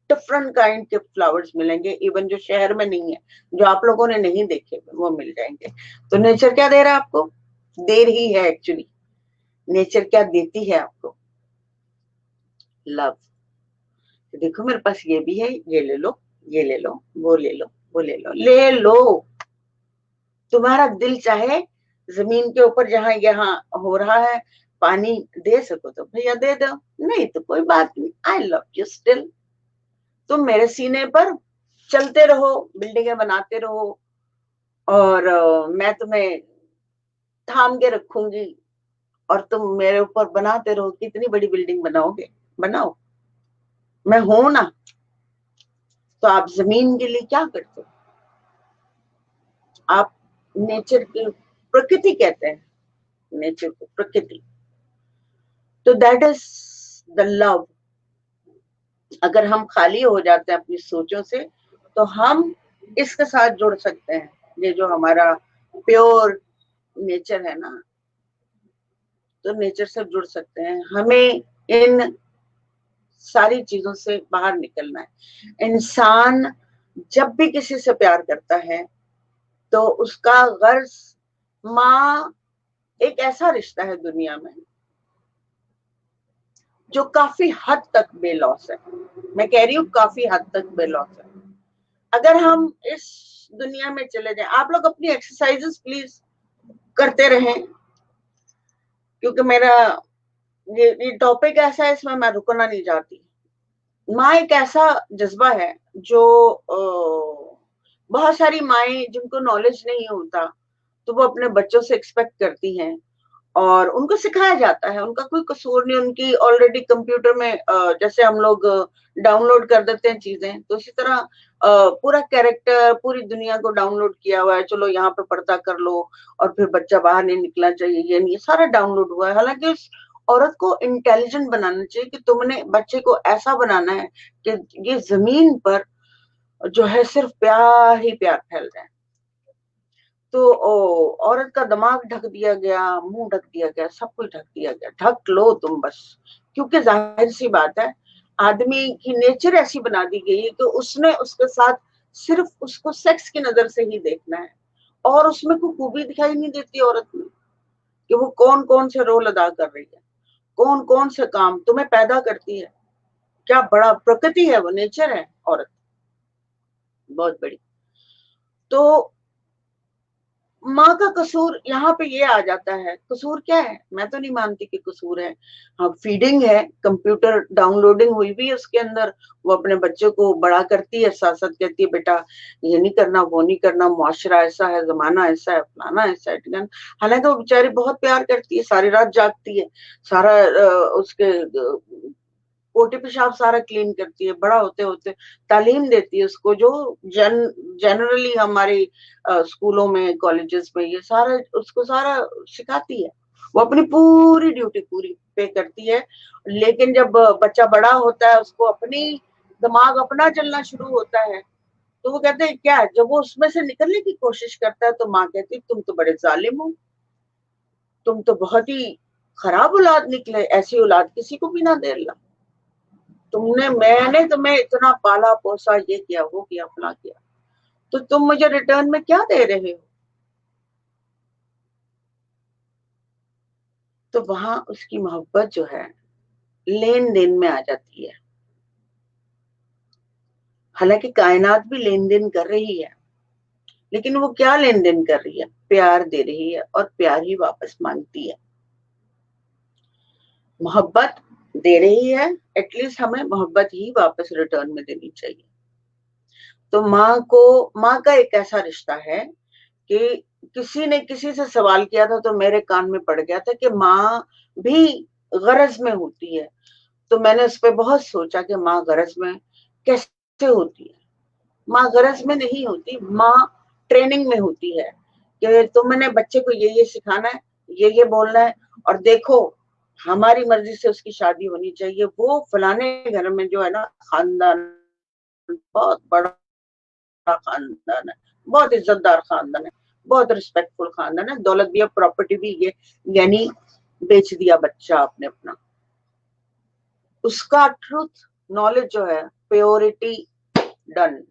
डिफरेंट काइंड के फ्लावर्स मिलेंगे, इवन जो शहर में नहीं है, जो आप लोगों ने नहीं देखे वो मिल जाएंगे। तो नेचर क्या दे रहा है आपको? दे रही है एक्चुअली, नेचर क्या देती है आपको? लव। देखो मेरे पास ये भी है, ये ले लो, ये ले लो, वो ले लो, वो ले लो, ले लो। तुम्हारा दिल चाहे जमीन के ऊपर जहां यहाँ हो रहा है पानी दे सको तो भैया दे दो, नहीं तो कोई बात नहीं, आई लव यू स्टिल। तुम मेरे सीने पर चलते रहो, बिल्डिंगें बनाते रहो, और मैं तुम्हें थाम के रखूंगी, और तुम मेरे ऊपर बनाते रहो, कितनी बड़ी बिल्डिंग बनाओगे, बनाओ, मैं हूं ना। तो आप जमीन के लिए क्या करते हो? आप नेचर की, प्रकृति कहते हैं नेचर को, प्रकृति। तो दैट इज द लव। अगर हम खाली हो जाते हैं अपनी सोचों से, तो हम इसके साथ जुड़ सकते हैं। ये जो हमारा प्योर नेचर है ना, तो नेचर से जुड़ सकते हैं। हमें इन सारी चीजों से बाहर निकलना है। इंसान जब भी किसी से प्यार करता है तो उसका गर्ज, माँ एक ऐसा रिश्ता है दुनिया में जो काफी हद तक बेलौस है। मैं कह रही हूँ काफी हद तक बेलौस है। अगर हम इस दुनिया में चले जाएं, आप लोग अपनी एक्सरसाइजेस प्लीज करते रहें, क्योंकि मेरा ये टॉपिक ऐसा है, इसमें मैं रुकना नहीं चाहती। माँ एक ऐसा जज्बा है जो बहुत सारी माएं जिनको नॉलेज नहीं होता, तो वो अपने बच्चों से एक्सपेक्ट करती हैं, और उनको सिखाया जाता है, उनका कोई कसूर नहीं, उनकी ऑलरेडी कंप्यूटर में जैसे हम लोग डाउनलोड कर देते हैं चीजें, तो इसी तरह पूरा कैरेक्टर, पूरी दुनिया को डाउनलोड किया हुआ है। चलो यहाँ पे पर्दा कर लो और फिर बच्चा बाहर नहीं निकलना चाहिए, ये नहीं, सारा डाउनलोड हुआ है। हालांकि उस औरत को इंटेलिजेंट बनाना चाहिए कि तुमने बच्चे को ऐसा बनाना है कि ये जमीन पर जो है सिर्फ प्यार ही प्यार फैल रहा है। तो औरत का दिमाग ढक दिया गया, मुंह ढक दिया गया, सब कुछ ढक दिया गया। ढक लो तुम बस, क्योंकि जाहिर सी बात है, आदमी की नेचर ऐसी बना दी गई है कि उसने उसके साथ सिर्फ उसको सेक्स की नजर से ही देखना है, और उसमें कोई खूबी दिखाई नहीं देती औरत में कि वो कौन कौन से रोल अदा कर रही है, कौन कौन से काम तुम्हें पैदा करती है। क्या बड़ा प्रकृति है वो, नेचर है औरत, बहुत बड़ी। तो माँ का कसूर यहाँ पे ये आ जाता है। कसूर क्या है? मैं तो नहीं मानती कि कसूर है। हाँ, फीडिंग है, कंप्यूटर डाउनलोडिंग हुई भी है उसके अंदर, वो अपने बच्चे को बड़ा करती है, साथ साथ कहती है बेटा ये नहीं करना, वो नहीं करना, मुआशरा ऐसा है, जमाना ऐसा है, फलाना ऐसा है, ठीक है। हालांकि वो बेचारी बहुत प्यार करती है, सारी रात जागती है, सारा उसके पोटी पेशाब सारा क्लीन करती है, बड़ा होते होते तालीम देती है उसको, जो जनरली हमारे स्कूलों में, कॉलेजेस में ये सारा उसको सारा सिखाती है। वो अपनी पूरी ड्यूटी पूरी पे करती है। लेकिन जब बच्चा बड़ा होता है, उसको अपनी दिमाग अपना चलना शुरू होता है, तो वो कहते हैं क्या, जब वो उसमें से निकलने की कोशिश करता है तो माँ कहती है तुम तो बड़े जालिम हो, तुम तो बहुत ही खराब औलाद निकले, ऐसी औलाद किसी को भी ना दे अल्लाह। मैंने तुम्हें इतना पाला पोसा, ये किया वो किया फला किया, तो तुम मुझे रिटर्न में क्या दे रहे हो? तो वहां उसकी मोहब्बत जो है लेन देन में आ जाती है। हालांकि कायनात भी लेन देन कर रही है, लेकिन वो क्या लेन देन कर रही है? प्यार दे रही है, और प्यार ही वापस मांगती है। मोहब्बत दे रही है, एटलीस्ट हमें मोहब्बत ही वापस रिटर्न में देनी चाहिए। तो माँ का एक ऐसा रिश्ता है कि किसी ने किसी से सवाल किया था तो मेरे कान में पड़ गया था कि माँ भी गरज में होती है। तो मैंने उस पर बहुत सोचा कि माँ गरज में कैसे होती है? माँ गरज में नहीं होती, माँ ट्रेनिंग में होती है कि तुमने बच्चे को ये सिखाना है, ये बोलना है, और देखो हमारी मर्जी से उसकी शादी होनी चाहिए। वो फलाने घर में जो है ना, खानदान बहुत बड़ा खानदान है, बहुत इज्जतदार खानदान है, बहुत रिस्पेक्टफुल खानदान है, दौलत भी है, प्रॉपर्टी भी, ये यानी बेच दिया बच्चा आपने अपना। उसका ट्रूथ नॉलेज जो है, प्योरिटी डन।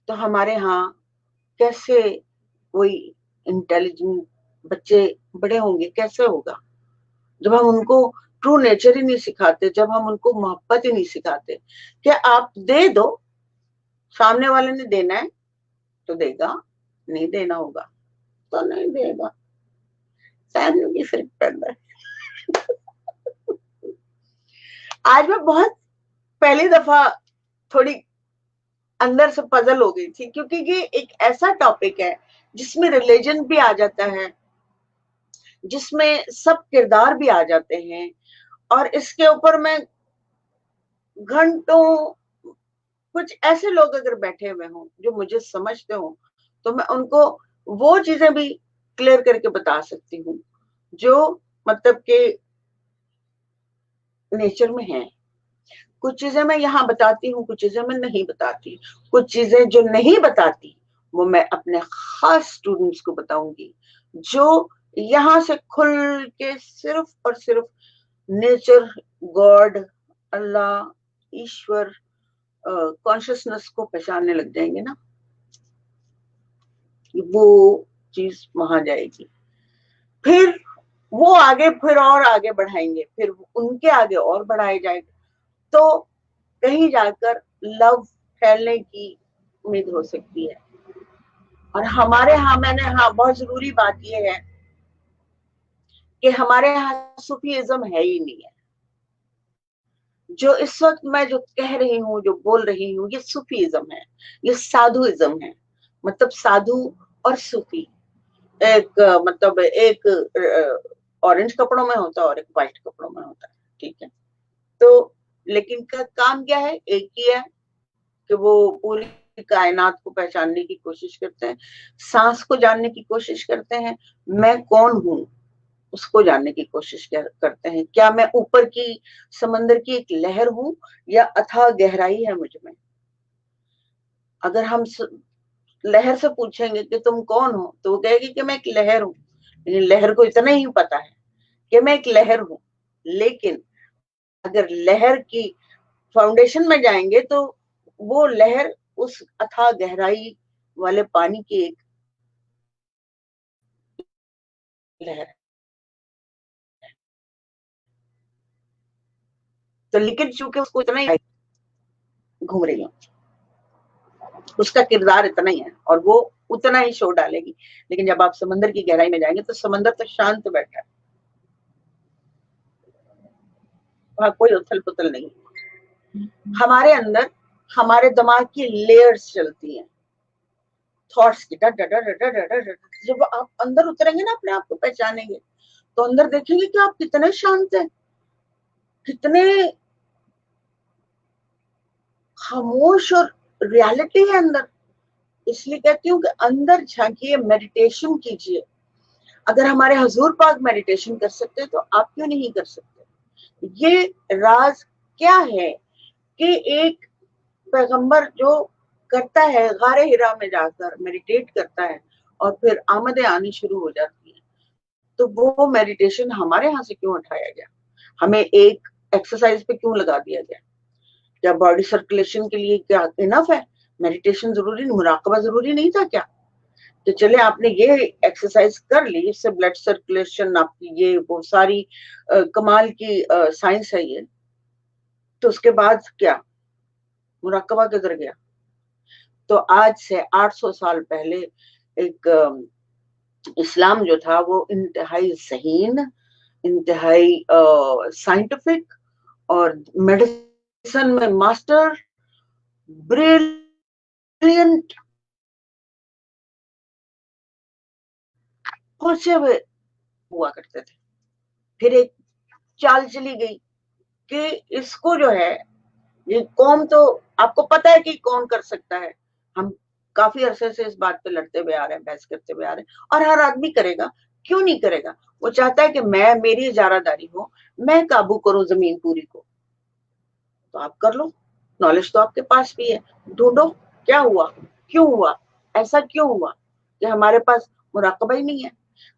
तो हमारे यहाँ कैसे कोई इंटेलिजेंट बच्चे बड़े होंगे? कैसे होगा जब हम उनको ट्रू नेचर ही नहीं सिखाते, जब हम उनको मोहब्बत ही नहीं सिखाते? क्या आप दे दो, सामने वाले ने देना है तो देगा, नहीं देना होगा तो नहीं देगा, फैमिली की फर्क पड़ता है। आज मैं बहुत पहली दफा थोड़ी अंदर से पजल हो गई थी, क्योंकि ये एक ऐसा टॉपिक है जिसमें रिलीजन भी आ जाता है, जिसमें सब किरदार भी आ जाते हैं, और इसके ऊपर मैं घंटों, कुछ ऐसे लोग अगर बैठे हुए हों जो मुझे समझते हो, तो मैं उनको वो चीजें भी क्लियर करके बता सकती हूँ जो मतलब के नेचर में है। कुछ चीजें मैं यहाँ बताती हूँ, कुछ चीजें मैं नहीं बताती। कुछ चीजें जो नहीं बताती वो मैं अपने खास स्टूडेंट्स को बताऊंगी, जो यहाँ से खुल के सिर्फ और सिर्फ नेचर, गॉड, अल्लाह, ईश्वर, कॉन्शियसनेस को पहचानने लग जाएंगे ना, वो चीज वहां जाएगी। फिर वो आगे, फिर और आगे बढ़ाएंगे, फिर उनके आगे और बढ़ाए जाएंगे, तो कहीं जाकर लव फैलने की उम्मीद हो सकती है। और हमारे यहाँ, मैंने, हाँ, बहुत जरूरी बात यह है कि हमारे यहाँ सूफीइज्म है ही नहीं है। जो इस वक्त मैं जो कह रही हूँ, जो बोल रही हूँ, ये सूफीइज्म है, ये साधुइज्म है। मतलब साधु और सूफी, एक मतलब एक ऑरेंज कपड़ों में होता है और एक व्हाइट कपड़ों में होता है, ठीक है। तो लेकिन का काम क्या है? एक ही है कि वो पूरी कायनात को पहचानने की कोशिश करते हैं, सांस को जानने की कोशिश करते हैं, मैं कौन हूं उसको जानने की कोशिश करते हैं। क्या मैं ऊपर की समंदर की एक लहर हूं, या अथाह गहराई है मुझ में? अगर हम लहर से पूछेंगे कि तुम कौन हो, तो वो कहेगी कि मैं एक लहर हूं। लेकिन लहर को इतना ही पता है कि मैं एक लहर हूं। लेकिन अगर लहर की फाउंडेशन में जाएंगे तो वो लहर उस अथाह गहराई वाले पानी की एक लहर है। तो लेकिन चूंकि उसको इतना ही घूम रही है, उसका किरदार इतना ही है, और वो उतना ही शोर डालेगी। लेकिन जब आप समंदर की गहराई में जाएंगे तो समंदर तो शांत बैठा है, वहां कोई उथल पुथल नहीं। हमारे अंदर हमारे दिमाग की लेयर्स चलती हैं, थॉट्स की, डर डर डर डर डर डर। जब आप अंदर उतरेंगे ना, अपने आप को पहचानेंगे, तो अंदर देखेंगे कि आप कितने शांत हैं, कितने खामोश, और रियलिटी है अंदर। इसलिए कहती हूँ कि अंदर झांकिए, मेडिटेशन कीजिए। अगर हमारे हजूर पाक मेडिटेशन कर सकते तो आप क्यों नहीं कर सकते? ये राज क्या है कि एक पैगंबर जो करता है, गारे हिरा में जाकर मेडिटेट करता है और फिर आमदें आनी शुरू हो जाती है, तो वो मेडिटेशन हमारे यहाँ से क्यों उठाया गया? हमें एक एक्सरसाइज पे क्यों लगा दिया गया? क्या बॉडी सर्कुलेशन के लिए क्या इनफ है? मेडिटेशन जरूरी नहीं, मुराकबा जरूरी नहीं था क्या? तो चले आपने ये एक्सरसाइज कर ली, इससे ब्लड सर्कुलेशन आपकी, ये वो सारी कमाल की साइंस है ये, तो उसके बाद क्या मुराकबा किधर गया? तो आज से 800 साल पहले एक इस्लाम जो था वो इंतहाई ज़हीन, इंतहाई साइंटिफिक और मेडिसिन में मास्टर, ब्रिलियंट पहुंचे हुए हुआ करते थे। फिर एक चाल चली गई कि इसको जो है, ये कौन, तो आपको पता है कि कौन कर सकता है। हम काफी अरसे से इस बात पे लड़ते हुए आ रहे हैं, बहस करते हुए आ रहे हैं, और हर आदमी करेगा, क्यों नहीं करेगा? वो चाहता है कि मेरी इजारादारी हो, मैं काबू करूं जमीन पूरी को। तो आप कर लो, नॉलेज तो आपके पास भी है, ढूंढो क्या हुआ, क्यों हुआ, ऐसा क्यों हुआ कि हमारे पास मुराकबा ही नहीं है,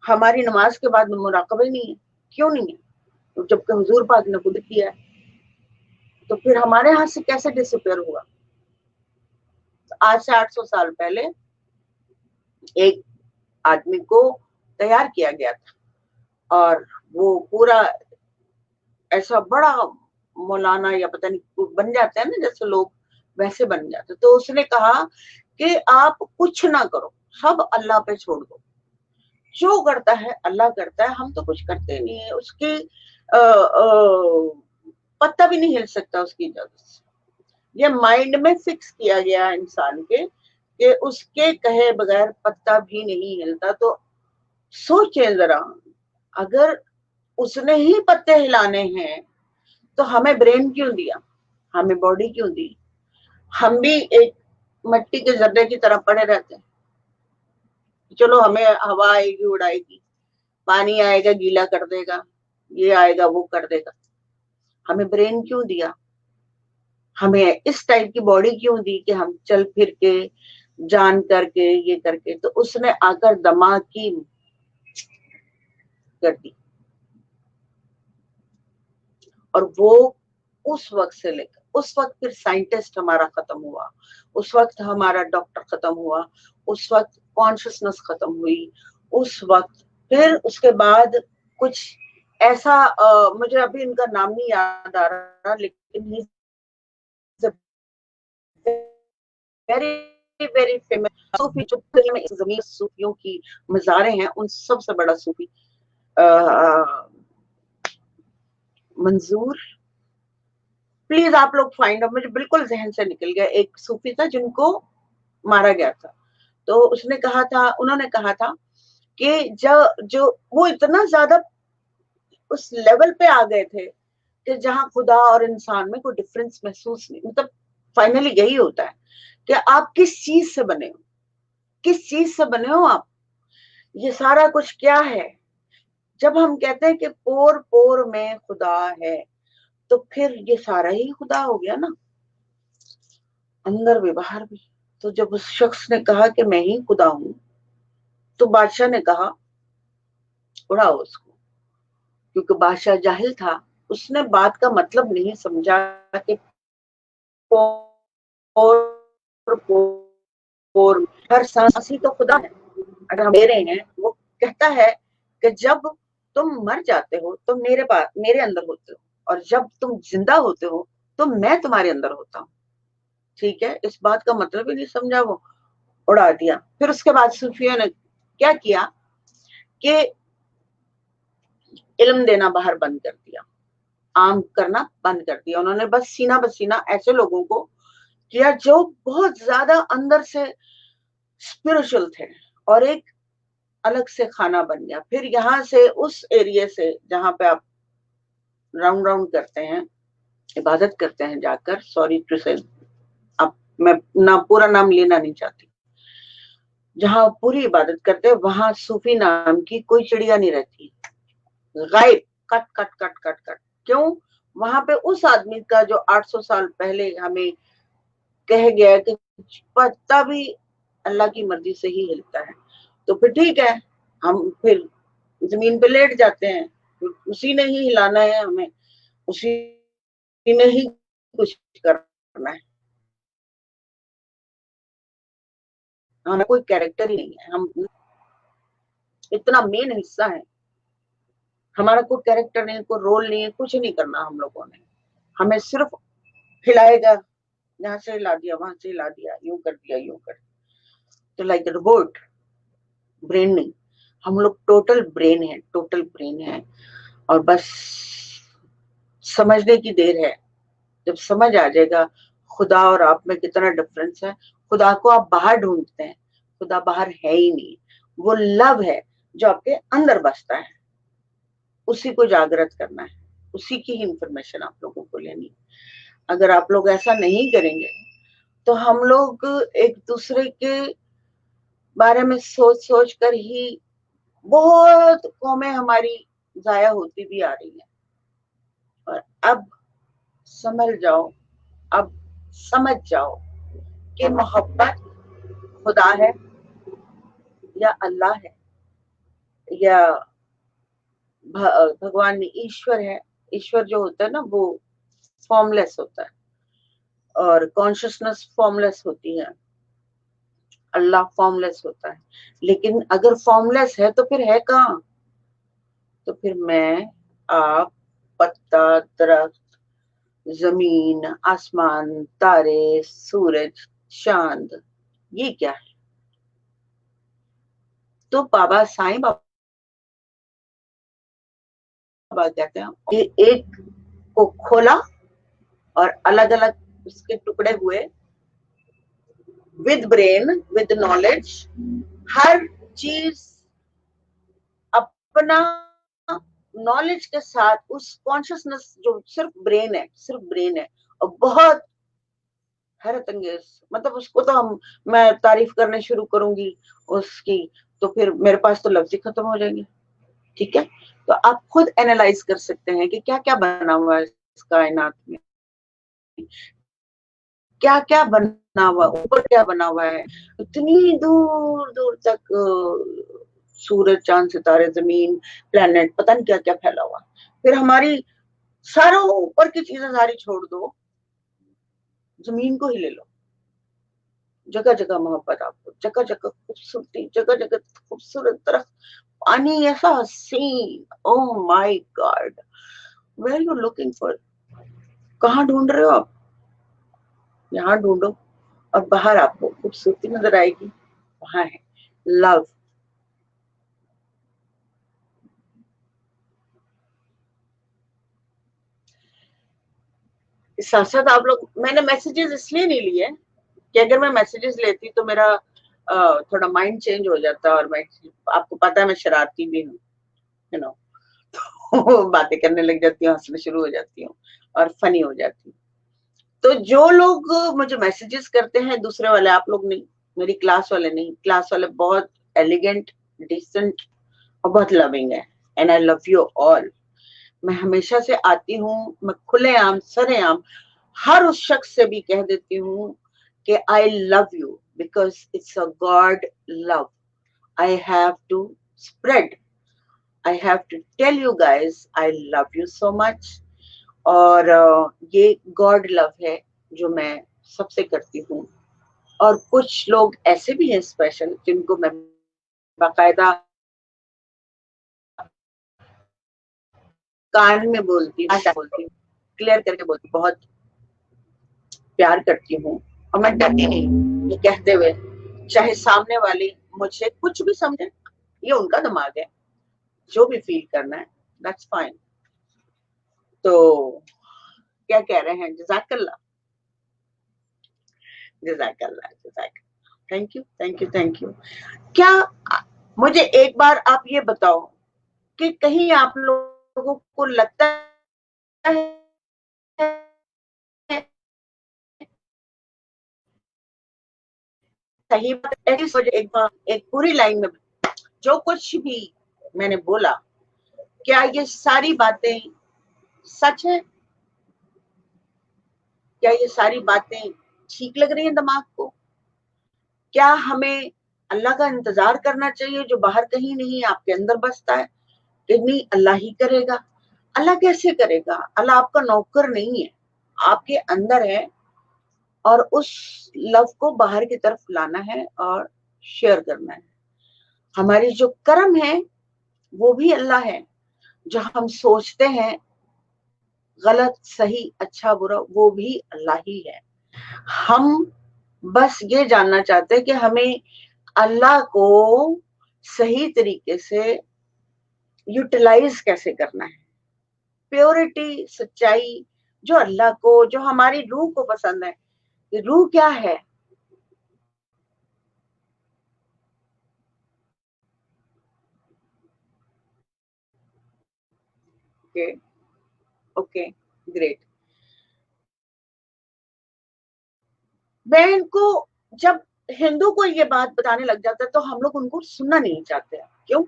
हमारी नमाज के बाद मुराकबा ही नहीं है, क्यों नहीं है? तो जबकि हुजूर पाक ने खुद किया है, तो फिर हमारे हाथ से कैसे डिसअपियर हुआ? तो आज से 800 साल पहले एक आदमी को तैयार किया गया था, और वो पूरा ऐसा बड़ा मौलाना या पता नहीं बन जाते हैं ना जैसे लोग, वैसे बन जाते। तो उसने कहा कि आप कुछ ना करो, सब अल्लाह पे छोड़ दो, जो करता है अल्लाह करता है, हम तो कुछ करते नहीं है। उसकी पत्ता भी नहीं हिल सकता उसकी इजाजत से। ये माइंड में फिक्स किया गया इंसान के कि उसके कहे बगैर पत्ता भी नहीं हिलता। तो सोचे जरा, अगर उसने ही पत्ते हिलाने हैं तो हमें ब्रेन क्यों दिया, हमें बॉडी क्यों दी? हम भी एक मिट्टी के जर्रे की तरह पड़े रहते हैं। चलो हमें हवा आएगी उड़ाएगी, पानी आएगा गीला कर देगा, ये आएगा वो कर देगा, हमें ब्रेन क्यों दिया? हमें इस टाइप की बॉडी क्यों दी कि हम चल फिर के, जान करके, ये करके? तो उसने आकर दिमाग की कर दी, और वो उस वक्त से लेकर उस वक्त फिर साइंटिस्ट हमारा खत्म हुआ, उस वक्त हमारा डॉक्टर खत्म हुआ, उस वक्त कॉन्शियसनेस खत्म हुई, उस वक्त फिर उसके बाद कुछ ऐसा मुझे अभी इनका नाम नहीं याद आ रहा, लेकिन वेरी वेरी फेमस सूफी, जो दुनिया में जमीन सूफियों की मज़ारें हैं, उन सबसे बड़ा सूफी मंजूर, प्लीज आप लोग फाइंड आउट, मुझे बिल्कुल जहन से निकल गया। एक सूफी था जिनको मारा गया था, तो उसने कहा था, उन्होंने कहा था कि जो वो इतना ज्यादा उस लेवल पे आ गए थे कि जहां खुदा और इंसान में कोई डिफरेंस महसूस नहीं, मतलब फाइनली यही होता है कि आप किस चीज से बने हो, किस चीज से बने हो आप, ये सारा कुछ क्या है? जब हम कहते हैं कि पोर पोर में खुदा है, तो फिर ये सारा ही खुदा हो गया ना, अंदर भी बाहर भी। तो जब उस शख्स ने कहा कि मैं ही खुदा हूं, तो बादशाह ने कहा उड़ाओ उसको, क्योंकि बादशाह जाहिल था, उसने बात का मतलब नहीं समझा कि पोर पोर हर सांस ही तो खुदा है। अगर हम ले रहे हैं, वो कहता है कि जब तुम मर जाते हो तो मेरे पास, मेरे अंदर होते हो, और जब तुम जिंदा होते हो तो मैं तुम्हारे अंदर होता हूँ। ठीक है, इस बात का मतलब ही नहीं समझा वो। उड़ा दिया। फिर उसके बाद सूफियों ने क्या किया कि इल्म देना बाहर बंद कर दिया, आम करना बंद कर दिया। उन्होंने बस सीना बसीना ऐसे लोगों को किया जो बहुत ज्यादा अंदर से स्पिरिचुअल थे, और एक अलग से खाना बन गया। फिर यहाँ से उस एरिया से जहां पे आप राउंड राउंड करते हैं, इबादत करते हैं जाकर, सॉरी टू से, अब मैं ना पूरा नाम लेना नहीं चाहती, जहां पूरी इबादत करते हैं वहां सूफी नाम की कोई चिड़िया नहीं रहती, गायब, cut cut cut cut cut. क्यों? वहां पे उस आदमी का जो 800 साल पहले हमें कह गया कि पत्ता भी अल्लाह की मर्जी से ही हिलता है, तो फिर ठीक है, हम फिर जमीन पे लेट जाते हैं, उसी ने ही हिलाना है हमें, उसी ने ही कुछ करना है, हमारा कोई कैरेक्टर ही नहीं है, हम इतना मेन हिस्सा है, हमारा कोई कैरेक्टर नहीं, कोई रोल नहीं है, कुछ नहीं करना हम लोगों ने, हमें सिर्फ हिलाएगा, यहाँ से हिला दिया, वहां से हिला दिया, यूं कर दिया, यूं कर दिया। तो लाइक रोबोट, ब्रेन नहीं, हम लोग टोटल ब्रेन है, टोटल ब्रेन है। और बस समझने की देर है, जब समझ आ जाएगा खुदा और आप में कितना डिफरेंस है। खुदा को आप बाहर ढूंढते हैं, खुदा बाहर है ही नहीं, वो लव है जो आपके अंदर बसता है, उसी को जागृत करना है, उसी की ही इंफॉर्मेशन आप लोगों को लेनी है। अगर आप लोग ऐसा नहीं करेंगे तो हम लोग एक दूसरे के बारे में सोच सोच कर ही बहुत कौमें हमारी जाया होती भी आ रही है। और अब समझ जाओ, अब समझ जाओ कि मोहब्बत खुदा है या अल्लाह है या भगवान ईश्वर है। ईश्वर जो होता है ना वो फॉर्मलेस होता है और कॉन्शियसनेस फॉर्मलेस होती है, अल्लाह फॉर्मलेस होता है। लेकिन अगर फॉर्मलेस है तो फिर है कहाँ? तो फिर मैं, आप, पत्ता, दरख्त, जमीन, आसमान, तारे, सूरज, चांद, ये क्या है? तो बाबा साईं बाबा कहते हैं कि एक को खोला और अलग अलग उसके टुकड़े हुए, विद ब्रेन, विद नॉलेज, हर चीज अपना नॉलेज के साथ, उस कॉन्शियसनेस जो सिर्फ ब्रेन है, सिर्फ ब्रेन है, और बहुत हैरत अंगेज, मतलब उसको तो हम, मैं तारीफ करने शुरू करूंगी उसकी तो फिर मेरे पास तो लफ्ज ही खत्म हो जाएंगे। ठीक है, तो आप खुद एनालाइज कर सकते हैं कि क्या क्या बना हुआ है इस कायनात में, क्या क्या बना हुआ, ऊपर क्या बना हुआ है, इतनी दूर दूर तक सूरज, चांद, सितारे, जमीन, प्लेनेट, पता नहीं क्या क्या फैला हुआ। फिर हमारी सारों ऊपर की चीजें सारी छोड़ दो, जमीन को ही ले लो, जगह जगह मोहब्बत, आपको जगह जगह खूबसूरती, जगह जगह खूबसूरत तरफ पानी ऐसा हसीन, oh my god, where you looking for, कहाँ ढूंढ रहे हो आप? यहाँ ढूंढो और बाहर आपको खूबसूरती नजर आएगी, वहां है लव। साथ साथ आप लोग, मैंने मैसेजेस इसलिए नहीं लिए कि अगर मैं मैसेजेस लेती तो मेरा थोड़ा माइंड चेंज हो जाता, और मैं, आपको पता है मैं शरारती भी हूँ, यू नो, तो बातें करने लग जाती हूँ, हंसने शुरू हो जाती हूँ और फनी हो जाती हूँ। तो जो लोग मुझे मैसेजेस करते हैं, दूसरे वाले, आप लोग नहीं, मेरी क्लास वाले नहीं, क्लास वाले बहुत एलिगेंट, डिसेंट और बहुत लविंग है, and I love you all. मैं हमेशा से आती हूँ, मैं खुलेआम सरेआम हर उस शख्स से भी कह देती हूँ कि I love you because it's a god love, I have to spread, I have to tell you guys I love you so much. और ये गॉड लव है जो मैं सबसे करती हूँ। और कुछ लोग ऐसे भी हैं स्पेशल, जिनको मैं बाकायदा कान में बोलती हूँ, क्लियर करके बोलती हूँ, बहुत प्यार करती हूँ, और मैं डरती नहीं ये कहते हुए, चाहे सामने वाले मुझसे कुछ भी समझे, ये उनका दिमाग है, जो भी फील करना है दैट्स फाइन। तो क्या कह रहे हैं, जज़ाकल्लाह, जज़ाकल्लाह, जज़ाकल्लाह, thank you, thank you, thank you. क्या मुझे एक बार आप ये बताओ कि कहीं आप लोगों को लगता है सही बात, एक पूरी लाइन में जो कुछ भी मैंने बोला, क्या ये सारी बातें सच है? क्या ये सारी बातें ठीक लग रही हैं दिमाग को? क्या हमें अल्लाह का इंतजार करना चाहिए जो बाहर कहीं नहीं आपके अंदर बसता है, कि नहीं अल्लाह ही करेगा? अल्लाह कैसे करेगा? अल्लाह आपका नौकर नहीं है, आपके अंदर है, और उस लव को बाहर की तरफ लाना है और शेयर करना है। हमारी जो कर्म है वो भी अल्लाह है, जो हम सोचते हैं गलत सही अच्छा बुरा, वो भी अल्लाह ही है। हम बस ये जानना चाहते हैं कि हमें अल्लाह को सही तरीके से यूटिलाइज कैसे करना है, प्योरिटी, सच्चाई, जो अल्लाह को, जो हमारी रूह को पसंद है। रूह क्या है? Okay, okay, great. मैं इनको, जब हिंदू को ये बात बताने लग जाता है तो हम लोग उनको सुनना नहीं चाहते हैं। क्यों?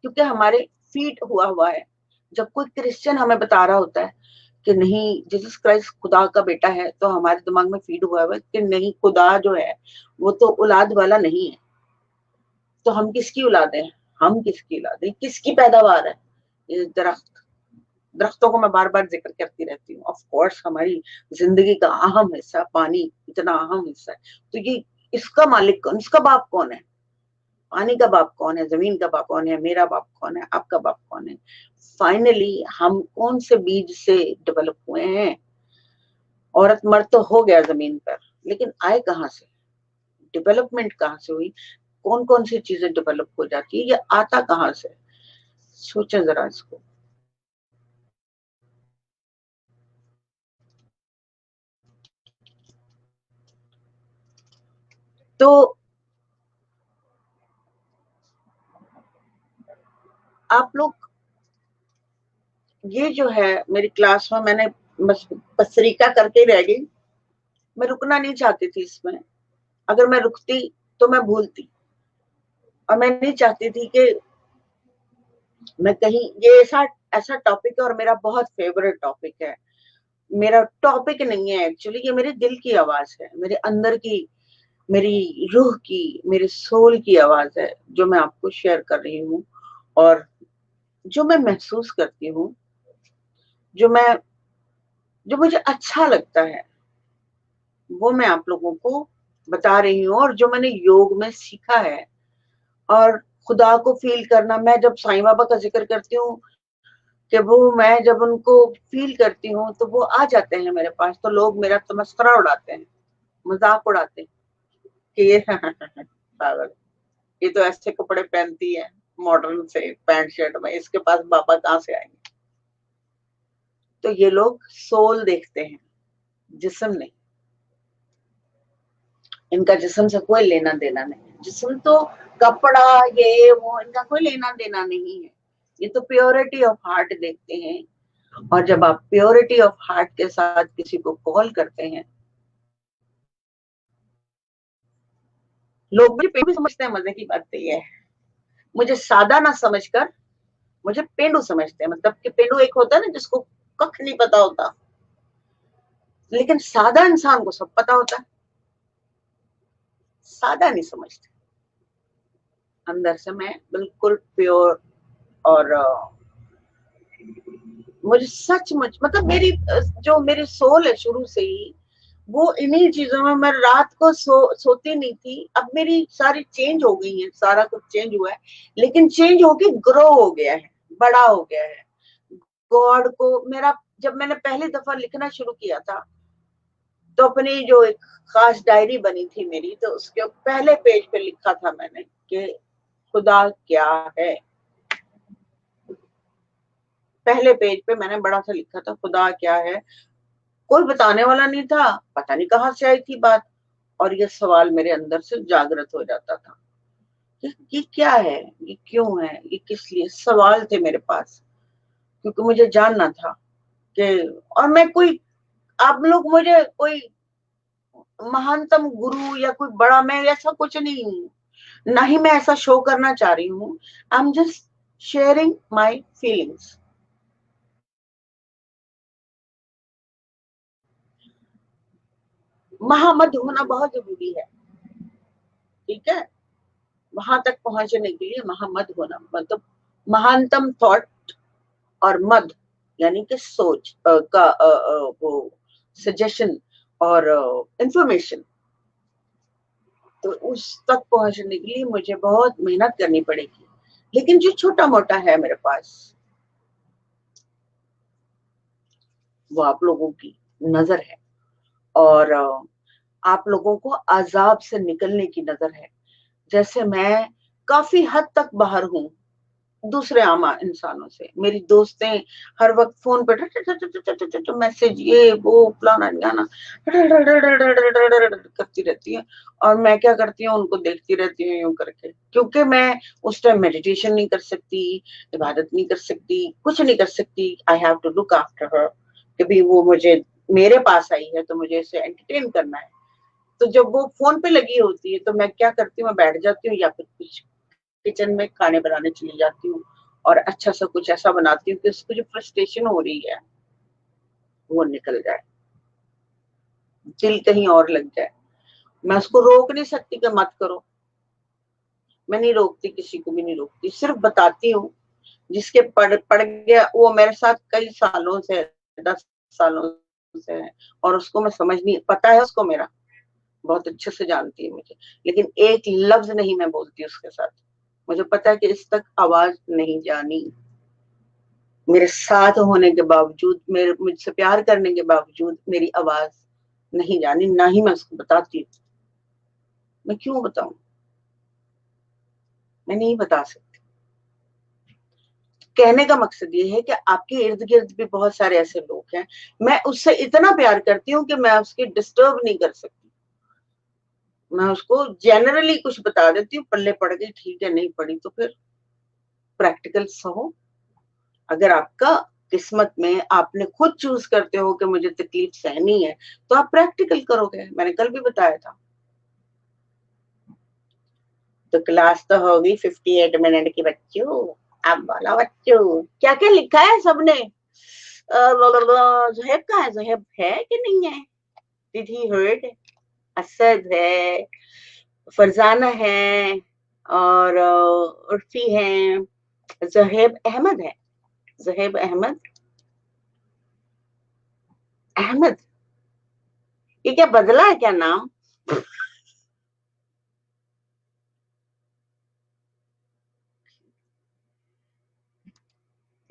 क्योंकि हमारे फीड हुआ हुआ है। जब कोई क्रिश्चियन हमें बता रहा होता है कि नहीं जीसस क्राइस्ट खुदा का बेटा है, तो हमारे दिमाग में फीड हुआ है कि नहीं, खुदा जो है वो तो औलाद वाला नहीं है, तो हम किसकी औलाद है? हम किसकी औलाद है? किसकी पैदावार है? ये दरख्तों को मैं बार बार जिक्र करती रहती हूँ। ऑफ कोर्स हमारी जिंदगी का अहम हिस्सा, पानी इतना अहम हिस्सा है, तो ये इसका मालिक कौन, इसका बाप कौन है? पानी का बाप कौन है? जमीन का बाप कौन है? मेरा बाप कौन है? आपका बाप कौन है? फाइनली हम कौन से बीज से डेवलप हुए हैं? औरत मर्द तो हो गया जमीन पर, लेकिन आए कहाँ से? डेवलपमेंट कहाँ से हुई? कौन कौन सी चीजें डेवलप हो जाती है? ये आता कहाँ से? सोचें जरा इसको। तो आप लोग, ये जो है मेरी क्लास में, मैंने बस पसरीका करके रह गई। मैं रुकना नहीं चाहती थी इसमें। अगर मैं रुकती तो मैं भूलती, और मैं नहीं चाहती थी कि मैं कहीं, ये ऐसा ऐसा टॉपिक है और मेरा बहुत फेवरेट टॉपिक है। मेरा टॉपिक नहीं है एक्चुअली, ये मेरे दिल की आवाज है, मेरे अंदर की, मेरी रूह की, मेरे सोल की आवाज है, जो मैं आपको शेयर कर रही हूँ। और जो मैं महसूस करती हूँ, जो मैं जो मुझे अच्छा लगता है, वो मैं आप लोगों को बता रही हूँ। और जो मैंने योग में सीखा है, और खुदा को फील करना, मैं जब साईं बाबा का जिक्र करती हूँ कि वो, मैं जब उनको फील करती हूँ तो वो आ जाते हैं मेरे पास, तो लोग मेरा तमस्करा उड़ाते हैं, मजाक उड़ाते हैं कि ये पागल, ये तो ऐसे कपड़े पहनती है मॉडर्न से पैंट शर्ट में, इसके पास बाबा कहाँ से आएंगे? तो ये लोग सोल देखते हैं, जिस्म नहीं। इनका जिस्म से कोई लेना देना नहीं। जिस्म तो कपड़ा, ये वो, इनका कोई लेना देना नहीं है। ये तो प्योरिटी ऑफ हार्ट देखते हैं। और जब आप प्योरिटी ऑफ हार्ट के साथ किसी को कॉल करते हैं, लोग मुझे पेंडू समझते हैं। मजे की बात तो ये है, मुझे सादा ना समझकर मुझे पेंडू समझते हैं। मतलब कि पेंडू एक होता है ना जिसको कख नहीं पता होता, लेकिन सादा इंसान को सब पता होता है। सादा नहीं समझते, अंदर से मैं बिल्कुल प्योर। और मुझे सचमुच, मतलब मेरी जो मेरी सोल है शुरू से ही, वो इन्हीं चीजों में, मैं रात को सोती नहीं थी। अब मेरी सारी चेंज हो गई है, सारा कुछ चेंज हुआ है, लेकिन चेंज होके ग्रो हो गया है, बड़ा हो गया है। गॉड को मेरा, जब मैंने पहली दफा लिखना शुरू किया था, तो अपनी जो एक खास डायरी बनी थी मेरी, तो उसके पहले पेज पे लिखा था मैंने कि खुदा क्या है। पहले पेज पे मैंने बड़ा सा लिखा था खुदा क्या है। कोई बताने वाला नहीं था, पता नहीं कहाँ से आई थी बात, और ये सवाल मेरे अंदर से जागृत हो जाता था ये क्या है, ये क्यों है, ये किस लिए। सवाल थे मेरे पास, क्योंकि मुझे जानना था कि, और मैं कोई, आप लोग मुझे कोई महानतम गुरु या कोई बड़ा, मैं ऐसा कुछ नहीं हूँ, ना ही मैं ऐसा शो करना चाह रही हूँ। I am just sharing my feelings. महामद होना बहुत जरूरी है, ठीक है। वहां तक पहुंचने के लिए महामद होना, मतलब महानतम थॉट और मद यानी कि सोच का वो सजेशन और इंफॉर्मेशन, तो उस तक पहुंचने के लिए मुझे बहुत मेहनत करनी पड़ेगी। लेकिन जो छोटा मोटा है मेरे पास, वो आप लोगों की नजर है, और आप लोगों को अजाब से निकलने की नजर है। जैसे मैं काफी हद तक बाहर हूँ दूसरे आम इंसानों से। मेरी दोस्तें हर वक्त फोन पे मैसेज, ये वो फलाना ढिकाना करती रहती है, और मैं क्या करती हूँ, उनको देखती रहती हूँ यूं करके, क्योंकि मैं उस टाइम मेडिटेशन नहीं कर सकती, इबादत नहीं कर सकती, कुछ नहीं कर सकती। I have to look after her, कि भी वो मुझे मेरे पास आई है तो मुझे इसे एंटरटेन करना है। तो जब वो फोन पे लगी होती है तो मैं क्या करती हूँ, मैं बैठ जाती हूँ या फिर कुछ किचन में खाने बनाने चली जाती हूँ, और अच्छा सा कुछ ऐसा बनाती हूँ कि उसको जो फ्रस्ट्रेशन हो रही है वो निकल जाए, दिल कहीं और लग जाए। मैं उसको रोक नहीं सकती कि मत करो, मैं नहीं रोकती, किसी को भी नहीं रोकती, सिर्फ बताती हूँ। जिसके पड़ गया वो मेरे साथ कई सालों से, 10 सालों से है, और उसको मैं समझ नहीं, पता है उसको मेरा, बहुत अच्छे से जानती है मुझे, लेकिन एक लफ्ज नहीं मैं बोलती उसके साथ। मुझे पता है कि इस तक आवाज नहीं जानी, मेरे साथ होने के बावजूद, मेरे मुझसे प्यार करने के बावजूद मेरी आवाज नहीं जानी, ना ही मैं उसको बताती हूँ। मैं क्यों बताऊं, मैं नहीं बता सकती। कहने का मकसद ये है कि आपके इर्द गिर्द भी बहुत सारे ऐसे लोग हैं, मैं उससे इतना प्यार करती हूँ कि मैं उसकी डिस्टर्ब नहीं कर सकती। मैं उसको जनरली कुछ बता देती हूँ, पल्ले पड़ गई ठीक है, नहीं पड़ी तो फिर प्रैक्टिकल सहो। अगर आपका किस्मत में आपने खुद चूज करते हो कि मुझे तकलीफ सहनी है, तो आप प्रैक्टिकल करोगे। मैंने कल भी बताया था। तो क्लास तो होगी 58 मिनट की बच्चों। अब बोलो बच्चों, क्या क्या लिखा है सबने। जोहेब कहाँ है, जोहेब है कि नहीं है? Did he heard? असद है, फरजाना है, और उर्फी है, जोहेब अहमद है। जोहेब अहमद, अहमद, ये क्या बदला है क्या नाम?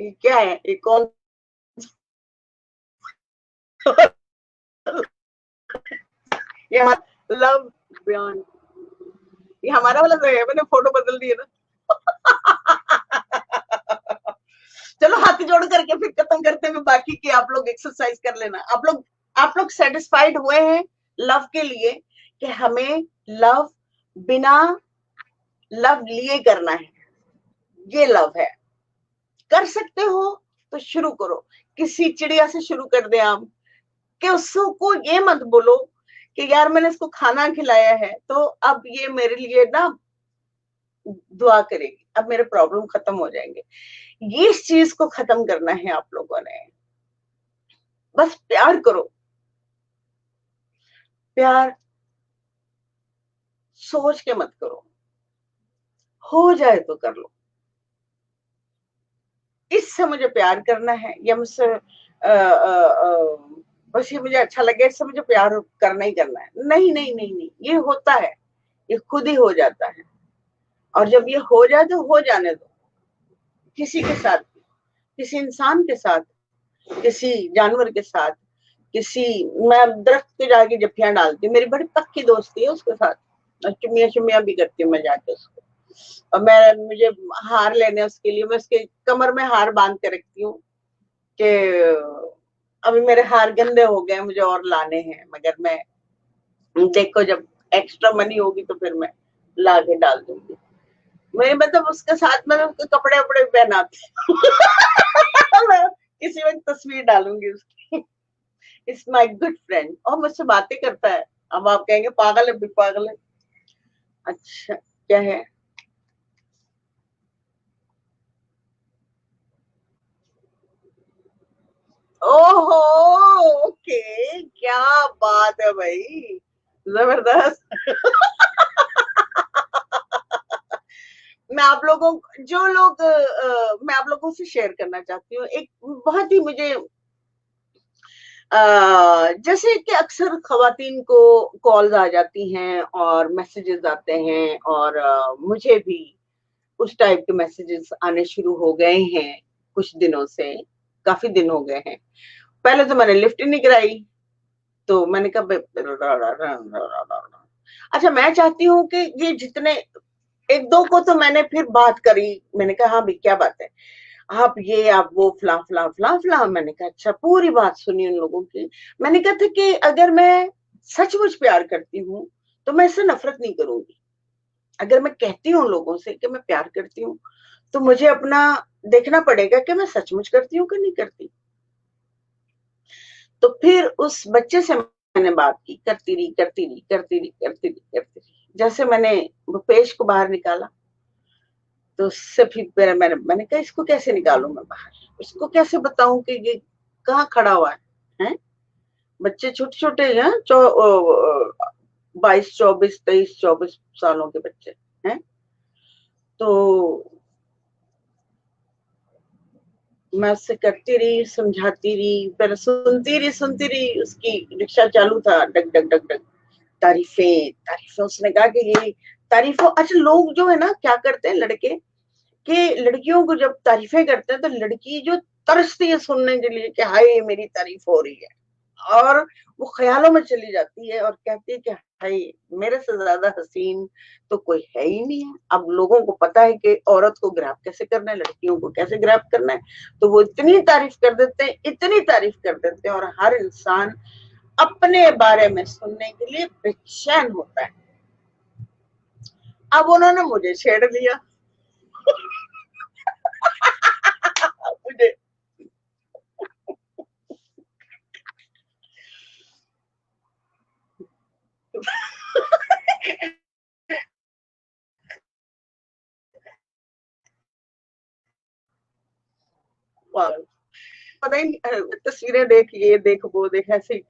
ये क्या है, ये कौन? ये हमारा लव बियॉन्ड, ये हमारा वाला जो है, मैंने फोटो बदल दी है ना। चलो हाथ जोड़ करके फिर खत्म करते हुए बाकी की आप लोग एक्सरसाइज कर लेना। आप लोग सेटिस्फाइड हुए हैं लव के लिए, कि हमें लव बिना लव लिए करना है, ये लव है। कर सकते हो तो शुरू करो, किसी चिड़िया से शुरू कर दे आप, कि उसको ये मत बोलो कि यार मैंने इसको खाना खिलाया है तो अब ये मेरे लिए ना दुआ करेगी, अब मेरे प्रॉब्लम खत्म हो जाएंगे। ये इस चीज को खत्म करना है आप लोगों ने। बस प्यार करो, प्यार सोच के मत करो, हो जाए तो कर लो। इससे मुझे प्यार करना है, या मुझसे बस ये मुझे अच्छा लगे, इससे मुझे प्यार करना ही करना है। नहीं नहीं नहीं नहीं, ये होता है, ये खुद ही हो जाता है। और जब ये हो जाए तो हो जाने दो, किसी के साथ, किसी इंसान के साथ, किसी जानवर के साथ, किसी, मैं दरख्त पे जाके जफ्फियां डालती हूँ, मेरी बड़ी पक्की दोस्ती है उसके साथ, चुमिया चुमिया भी करती हूँ मैं जाके उसको। और मैं, मुझे हार लेने उसके लिए, मैं उसके कमर में हार बांध के रखती हूँ कि अभी मेरे हार गंदे हो गए, मुझे और लाने हैं, मगर मैं, देखो जब एक्स्ट्रा मनी होगी तो फिर मैं ला के डाल दूंगी। मैं मतलब उसके साथ में उसके कपड़े वपड़े पहनाती हूँ। मैं किसी वक्त तस्वीर डालूंगी उसकी। इट्स माई गुड फ्रेंड, और मुझसे बातें करता है। अब आप कहेंगे पागल है, भी पागल है। अच्छा, क्या है? ओहो, ओके, क्या बात है भाई, जबरदस्त। मैं आप लोगों, जो लोग मैं आप लोगों से शेयर करना चाहती हूँ, एक बहुत ही मुझे जैसे कि अक्सर खवातीन को कॉल्स आ जाती हैं और मैसेजेस आते हैं, और मुझे भी उस टाइप के मैसेजेस आने शुरू हो गए हैं कुछ दिनों से, काफी दिन हो गए हैं। पहले तो मैंने लिफ्ट ही नहीं कराई, तो मैंने कहा अच्छा, मैं चाहती हूँ कि ये जितने, एक दो को तो मैंने फिर बात करी, मैंने कहा हाँ भाई क्या बात है, आप ये आप वो फला फला फला फला, मैंने कहा अच्छा, पूरी बात सुनी उन लोगों की। मैंने कहा था कि अगर मैं सचमुच प्यार करती हूँ तो मैं इससे नफरत नहीं करूंगी। अगर मैं कहती हूँ लोगों से कि मैं प्यार करती हूँ, तो मुझे अपना देखना पड़ेगा कि मैं सचमुच करती हूँ कि नहीं करती। तो फिर उस बच्चे से मैंने बात की, करती रही करती रही करती रही करती रही करती रही, जैसे मैंने भूपेश को बाहर निकाला, तो उससे फिर मैंने कहा इसको कैसे निकालूं मैं बाहर, इसको कैसे बताऊं कि ये कहाँ खड़ा हुआ है? बच्चे छोटे छोटे हैं, 22, 24, 23, 24 सालों के बच्चे हैं। तो मैं उससे करती रही, समझाती रही, पहले सुनती रही, उसकी रिक्शा चालू था, डग डग डग डग, तारीफें तारीफें, उसने कहा कि ये तारीफों, अच्छा लोग जो है ना क्या करते हैं लड़के, कि लड़कियों को जब तारीफें करते हैं तो लड़की जो तरसती है सुनने के लिए कि हाय मेरी तारीफ हो रही है, और वो ख्यालों में चली जाती है और कहती है कि हाय, मेरे से ज्यादा हसीन तो कोई है ही नहीं है। अब लोगों को पता है कि औरत को ग्रैब कैसे करना है, लड़कियों को कैसे ग्रैब करना है, तो वो इतनी तारीफ कर देते हैं, इतनी तारीफ कर देते हैं, और हर इंसान अपने बारे में सुनने के लिए बेचैन होता है। अब उन्होंने मुझे छेड़ लिया। मुझे पता ही नहीं, तस्वीरें देख, ये देख वो देख, ऐसे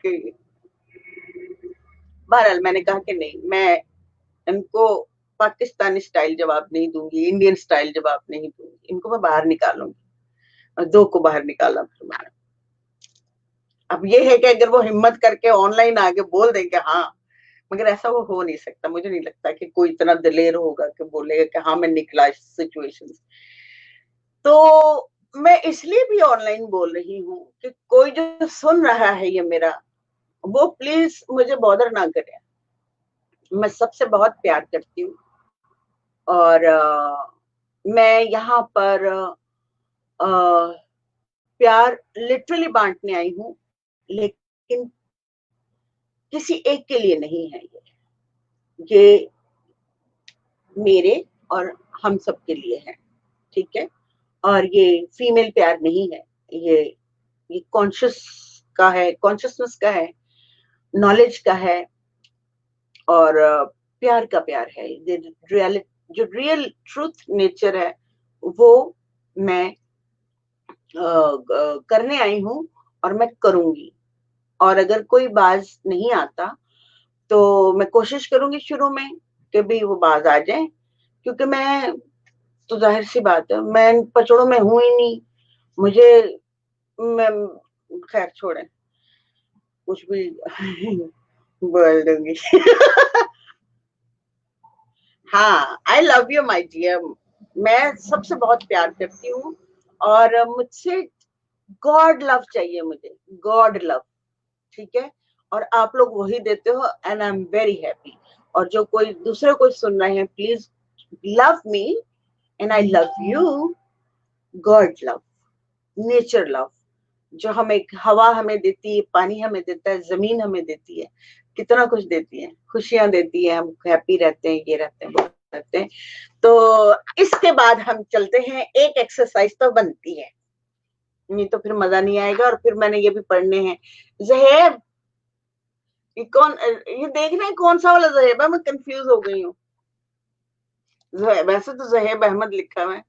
बहरहाल मैंने कहा कि नहीं, मैं इनको पाकिस्तानी स्टाइल जवाब नहीं दूंगी, इंडियन स्टाइल जवाब नहीं दूंगी, इनको मैं बाहर निकालूंगी। और दो को बाहर निकाला फिर मैंने। अब ये है कि अगर वो हिम्मत करके ऑनलाइन आके बोल देंगे हाँ, मगर ऐसा वो हो नहीं सकता, मुझे नहीं लगता कि कोई इतना दिलेर होगा कि बोलेगा कि हाँ मैं निकला इस सिचुएशन से। तो मैं इसलिए भी ऑनलाइन बोल रही हूँ कि कोई जो सुन रहा है ये मेरा, वो प्लीज मुझे बॉदर ना करे। मैं सबसे बहुत प्यार करती हूँ, और मैं यहाँ पर प्यार लिटरली बांटने आई हूँ, लेकिन किसी एक के लिए नहीं है ये मेरे और हम सब के लिए है, ठीक है। और ये फीमेल प्यार नहीं है, ये ये कॉन्शियस का है, कॉन्शियसनेस का है, नॉलेज का है, और प्यार का प्यार है। रियल, जो रियल ट्रूथ नेचर है वो मैं करने आई हूँ, और मैं करूंगी। और अगर कोई बाज नहीं आता तो मैं कोशिश करूंगी शुरू में कि भी वो बाज आ जाए, क्योंकि मैं, तो जाहिर सी बात है मैं इन पचड़ों में हूं ही नहीं। मुझे, मैं, खैर छोड़े, कुछ भी बोल दूंगी। हाँ, I love you my dear, मैं सबसे बहुत प्यार करती हूँ, और मुझसे गॉड लव चाहिए, मुझे गॉड लव, ठीक है, और आप लोग वही देते हो and I am very happy. और जो कोई दूसरे कोई सुन रहे हैं, please love me and I love you. God love, nature love, जो हमें हवा हमें देती है, पानी हमें देता है, जमीन हमें देती है, कितना कुछ देती है, खुशियां देती है, हम हैप्पी रहते हैं, ये रहते हैं, वो रहते हैं। तो इसके बाद हम चलते हैं, एक एक्सरसाइज तो बनती है, नहीं तो फिर मजा नहीं आएगा। और फिर मैंने ये भी पढ़ने हैं। जहेब, ये कौन, ये देखना है कौन सा वाला जहेब है, मैं कंफ्यूज हो गई हूँ। वैसे तो जहेब अहमद लिखा है।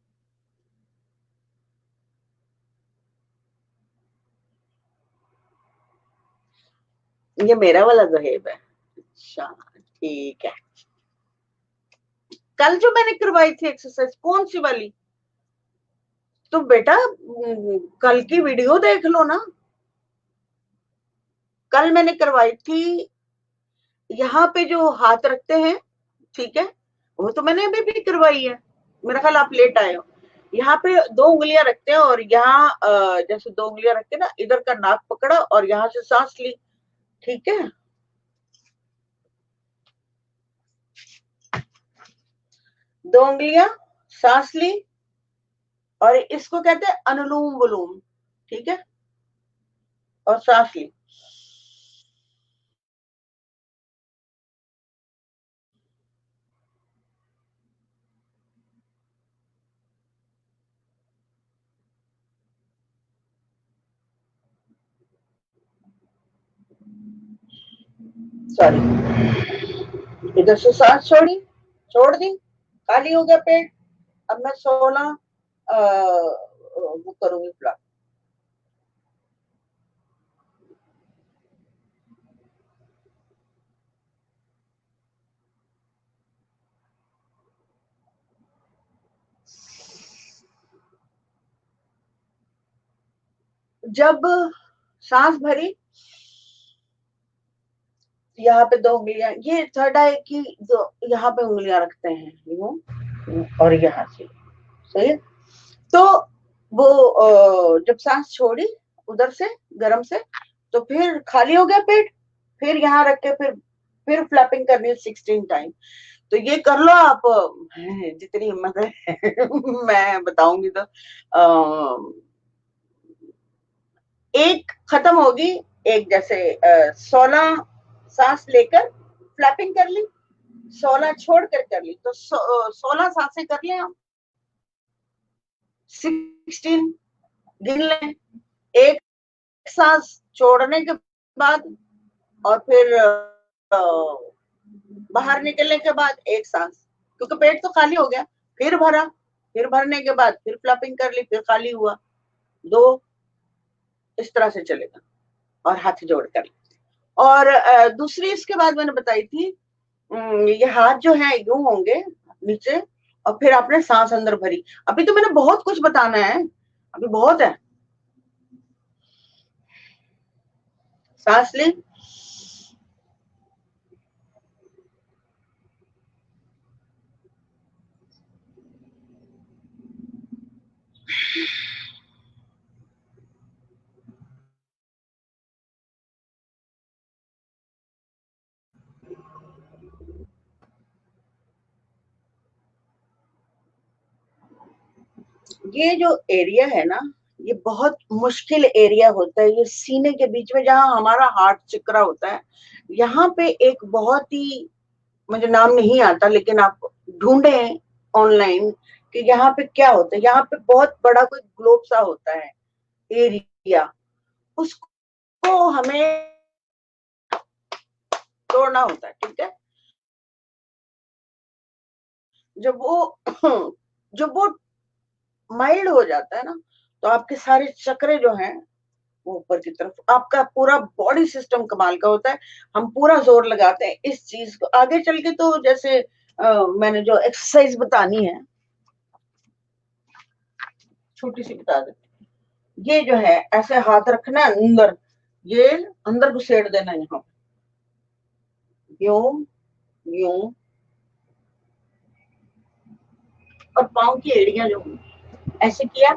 ये मेरा वाला जहेब है। अच्छा, ठीक है। कल जो मैंने करवाई थी एक्सरसाइज, कौन सी वाली? तो बेटा कल की वीडियो देख लो ना। कल मैंने करवाई थी, यहाँ पे जो हाथ रखते हैं, ठीक है, वो तो मैंने अभी भी करवाई है। मेरा ख्याल आप लेट आए हो। यहाँ पे दो उंगलियां रखते हैं और यहाँ जैसे दो उंगलियां रखते हैं ना, इधर का नाक पकड़ा और यहाँ से सांस ली, ठीक है। दो उंगलियां, सांस ली, और इसको कहते हैं अनुलोम विलोम, ठीक है, और सांस ली। सॉरी, इधर से सांस छोड़ी, छोड़ दी, खाली हो गया पेट। अब मैं 16 वो करूंगी प्लान। जब सांस भरी, यहाँ पे दो उंगलियां, ये थर्ड आई की जो यहाँ पे उंगलियां रखते हैं, यूं, और यहाँ से, सही है। तो वो जब सांस छोड़ी उधर से, गरम से, तो फिर खाली हो गया पेट, फिर यहाँ रख के फिर फ्लैपिंग करनी है 16 टाइम। तो ये कर लो आप, जितनी हिम्मत है। मैं बताऊंगी तो एक खत्म होगी, एक जैसे 16 सांस लेकर फ्लैपिंग कर ली, 16 छोड़ कर ली, तो 16 सांसें कर ले हम, 16 गिन लें। एक सांस छोड़ने के बाद और फिर बाहर निकलने के बाद एक सांस, क्योंकि पेट तो खाली हो गया, फिर भरा, फिर भरने के बाद फिर फ्लैपिंग कर ली, फिर खाली हुआ, दो, इस तरह से चलेगा। और हाथ जोड़ कर, और दूसरी इसके बाद मैंने बताई थी, ये हाथ जो है यूं होंगे नीचे, और फिर आपने सांस अंदर भरी। अभी तो मैंने बहुत कुछ बताना है, अभी बहुत है। सांस ली, ये जो एरिया है ना, ये बहुत मुश्किल एरिया होता है, ये सीने के बीच में जहां हमारा हार्ट चक्रा होता है। यहाँ पे एक बहुत ही, मुझे नाम नहीं आता, लेकिन आप ढूंढे ऑनलाइन कि यहाँ पे क्या होता है। यहाँ पे बहुत बड़ा कोई ग्लोब सा होता है एरिया, उसको हमें तोड़ना होता है, ठीक है। जब वो जब वो माइल्ड हो जाता है ना, तो आपके सारे चक्रे जो हैं वो ऊपर की तरफ, आपका पूरा बॉडी सिस्टम कमाल का होता है। हम पूरा जोर लगाते हैं इस चीज को। आगे चल के तो जैसे मैंने जो एक्सरसाइज बतानी है, छोटी सी बता देती। ये जो है ऐसे हाथ रखना है अंदर, ये अंदर घुसेड़ देना है यहाँ, यूं यूं, और पाँव की एड़ियां जो ऐसे किया,